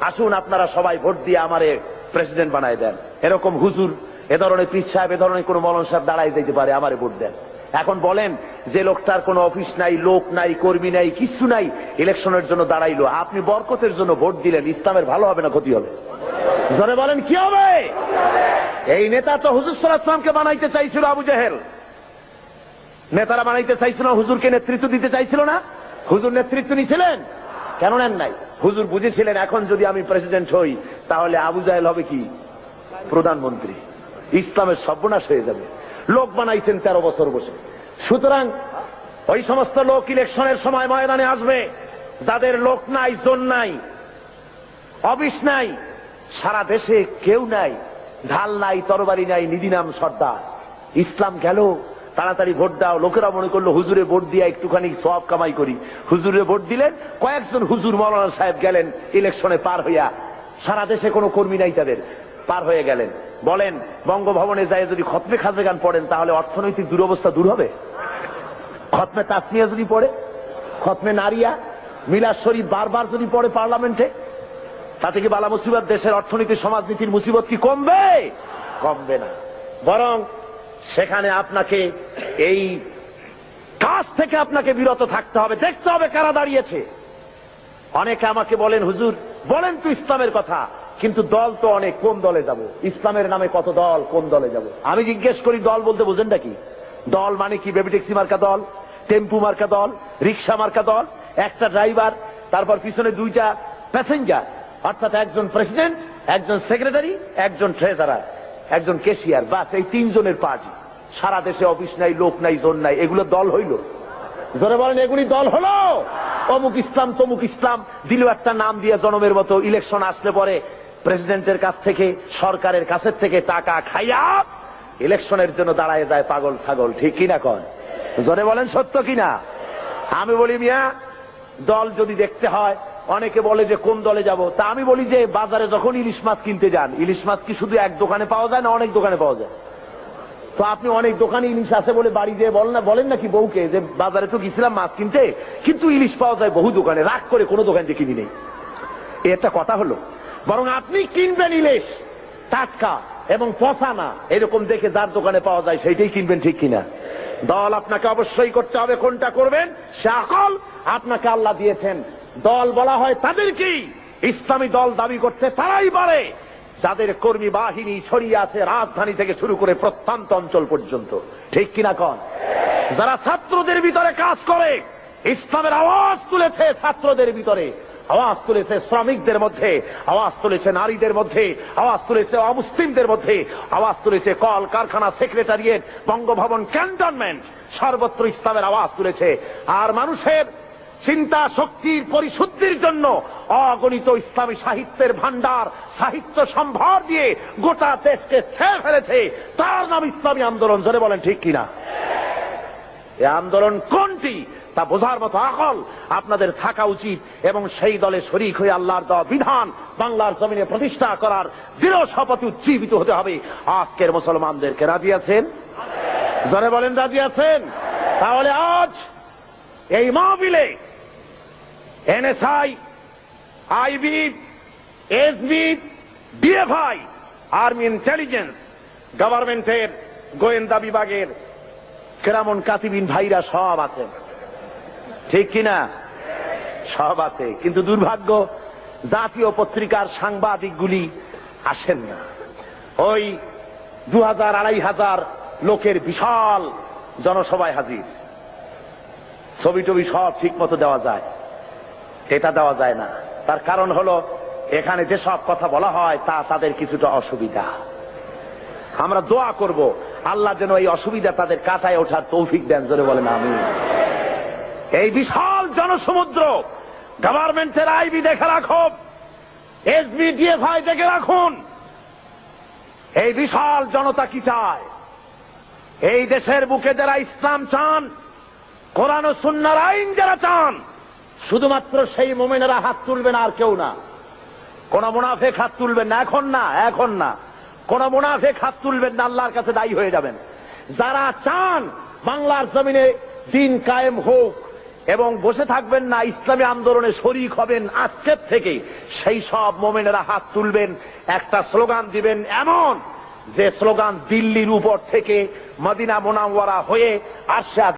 আসুন আপনারা সবাই ভোট দিয়ে আমারে প্রেসিডেন্ট বানায় দেন। এরকম হুজুর, এ ধরনের পীর সাহেব, এ ধরনের কোন মৌলানা সাহেব দাঁড়াই দিতে পারে, আমারে ভোট দেন। এখন বলেন যে লোকটার কোনো অফিস নাই, লোক নাই, কর্মী নাই, কিছু নাই, ইলেকশনের জন্য দাঁড়াইলো, আপনি বরকতের জন্য ভোট দিলেন, ইসলামের ভালো হবে না ক্ষতি হবে? জোরে বলেন কি হবে? এই নেতা তো হুজুর সাল্লাল্লাহু আলাইহি ওয়াসাল্লামকে বানাইতে চাইছিল আবু জেহেল। নেতারা বানাইতে চাইছিল, হুজুরকে নেতৃত্ব দিতে চাইছিল না? হুজুর নেতৃত্ব নিয়েছিলেন? কেন নেন নাই? হুজুর বুঝেছিলেন এখন যদি আমি প্রেসিডেন্ট হই তাহলে আবু জাহেল হবে কি প্রধানমন্ত্রী, ইসলামের সর্বনাশ হয়ে যাবে। লোক বানাইছেন 13 বছর বসে। সুতরাং ওই সমস্ত লোক ইলেকশনের সময় ময়দানে আসবে যাদের লোক নাই, জন নাই, অফিস নাই, সারা দেশে কেউ নাই, ঢাল নাই, তরবারি নাই, নিধি নাম সর্দার। ইসলাম গেল, তাড়াতাড়ি ভোট দাও। লোকেরা মনে করলো হুজুরে ভোট দিয়ে একটুখানি সওয়াব কামাই করি, হুজুরে ভোট দিলেন, কয়েকজন হুজুর মৌলানা সাহেব গেলেন ইলেকশনে পার হইয়া, সারা দেশে কোনো কর্মী নাই তাদের, পার হয়ে গেলেন। বলেন বঙ্গভবনে যায় যদি খতমে খাজেগান পড়েন তাহলে অর্থনৈতিক দুরবস্থা দূর হবে? খতমে তাসমিয়া যদি পড়ে, খতমে নারিয়া, মিলাদ শরীফ বারবার যদি পড়ে পার্লামেন্টে, তাতে কি বালা মুসিবত, দেশের অর্থনীতি সমাজনীতির মুসিবত কি কমবে? কমবে না, বরং সেখানে আপনাকে এই কাজ থেকে আপনাকে বিরত থাকতে হবে, দেখতে হবে কারা দাঁড়িয়েছে। অনেকে আমাকে বলেন হুজুর বলেন তো ইসলামের কথা, কিন্তু দল তো অনেক, কোন দলে যাব? ইসলামের নামে কত দল, কোন দলে যাব? আমি জিজ্ঞেস করি দল বলতে বোঝেন নাকি? দল মানে কি? বেবি ট্যাক্সি মার্কা দল, টেম্পু মার্কা দল, রিক্সা মার্কা দল, একটা ড্রাইভার, তারপর পিছনে 2টা প্যাসেঞ্জার, অর্থাৎ একজন প্রেসিডেন্ট, একজন সেক্রেটারি, একজন ট্রেজারার, একজন ক্যাশিয়ার, বাস, এই 3 জনের পার্টি। সারা দেশে অফিস নাই, লোক নাই, জন নাই, এগুলো দল হইল? জোরে বলেন এগুলি দল হলো? অমুক ইসলাম তমুক ইসলাম দিল একটা নাম দিয়ে জনমের মতো। ইলেকশন আসলে পরে প্রেসিডেন্টের কাছ থেকে, সরকারের কাছের থেকে টাকা খাইয়া ইলেকশনের জন্য দাঁড়ায় যায় পাগল ছাগল। ঠিক কিনা কন? জোরে বলেন সত্য কিনা? আমি বলি মিয়া, দল যদি দেখতে হয়, অনেকে বলে যে কোন দলে যাব, তা আমি বলি যে বাজারে যখন ইলিশ মাছ কিনতে যান, ইলিশ মাছ কি শুধু এক দোকানে পাওয়া যায় না অনেক দোকানে পাওয়া যায়? তো আপনি অনেক দোকানে ইলিশ আছে বলে বাড়ি যেয়ে বলেন নাকি বউকে যে বাজারে তো গেছিলাম মাছ কিনতে, কিন্তু ইলিশ পাওয়া যায় বহু দোকানে, রাগ করে কোনো দোকান থেকে কিনি নেই। এটা কথা হলো? বরং আপনি কিনবেন ইলিশ টাটকা এবং পচা না, এরকম দেখে যার দোকানে পাওয়া যায় সেইটাই কিনবেন। ঠিক কিনা? দল আপনাকে অবশ্যই করতে হবে। কোনটা করবেন সে আকল আপনাকে আল্লাহ দিয়েছেন। দল বলা হয় তাদেরকেই, ইসলামী দল দাবি করতে তারাই পারে যাদের কর্মী বাহিনী ছড়িয়ে আছে রাজধানী থেকে শুরু করে প্রত্যন্ত অঞ্চল পর্যন্ত। ঠিক কিনা কন? যারা ছাত্রদের ভিতরে কাজ করে, ইসলামের আওয়াজ তুলেছে ছাত্রদের ভিতরে, আওয়াজ তুলেছে শ্রমিকদের মধ্যে, আওয়াজ তুলেছে নারীদের মধ্যে, আওয়াজ তুলেছে অমুসলিমদের মধ্যে, আওয়াজ তুলেছে কল কারখানা, সেক্রেটারিয়েট, বঙ্গভবন, ক্যান্টনমেন্ট, সর্বত্র ইসলামের আওয়াজ তুলেছে। আর মানুষের চিন্তা শক্তির পরিশুদ্ধির জন্য অগণিত ইসলামী সাহিত্যের ভান্ডার, সাহিত্য সম্ভার দিয়ে গোটা দেশকে ছেড়ে ফেলেছে। তার নাম ইসলামী আন্দোলন। জোরে বলেন ঠিক কিনা? এই আন্দোলন কোনটি তা বোঝার মতো আকল আপনাদের থাকা উচিত, এবং সেই দলে শরীক হয়ে আল্লাহর দেওয়া বিধান বাংলার জমিনে প্রতিষ্ঠা করার দৃঢ় শপথে উজ্জীবিত হতে হবে। আজকের মুসলমানদেরকে রাজি আছেন? জোরে বলেন রাজি আছেন? তাহলে আজ এই মাহফিলে NSI, IB, SB, DFI, army intelligence, গভর্নমেন্টের গোয়েন্দা বিভাগের কেরামন কাতিবিন ভাইরা সব আছেন। ঠিক কিনা? সব আছে, কিন্তু দুর্ভাগ্য জাতীয় পত্রিকার সাংবাদিকগুলি আসেন না। ওই 2000-2500 লোকের বিশাল জনসভায় হাজির, ছবি টবি সব ঠিক মতো দেওয়া যায়, এটা দেওয়া যায় না। তার কারণ হলো এখানে যেসব কথা বলা হয় তা তাদের কিছুটা অসুবিধা। আমরা দোয়া করব আল্লাহ যেন এই অসুবিধা তাদের কাটায় ওঠার তৌফিক দেন। জোরে বলেন আমিন। এই বিশাল জনসমুদ্র গভর্নমেন্টের আইবি দেখে রাখো, এসবি, ডিএফআই দেখে রাখুন। এই বিশাল জনতা কি চায়? এই দেশের বুকে যারা ইসলাম চান, কোরআন ও সুন্নাহর আইন যারা চান, শুধুমাত্র সেই মুমিনেরা হাত তুলবেন, আর কেউ না। কোন মুনাফিক হাত তুলবেন না, এখন না, এখন না। কোন মুনাফিক হাত তুলবেন না, আল্লাহর কাছে দায়ী হয়ে যাবেন। যারা চান বাংলার জমিনে দিন কায়েম হোক এবং বসে থাকবেন না, ইসলামী আন্দোলনে শরীক হবেন আজকের থেকে, সেই সব মুমিনেরা হাত তুলবেন, একটা স্লোগান দিবেন এমন যে স্লোগান দিল্লির উপর থেকে মদিনা মুনাওয়ারা হয়ে আসা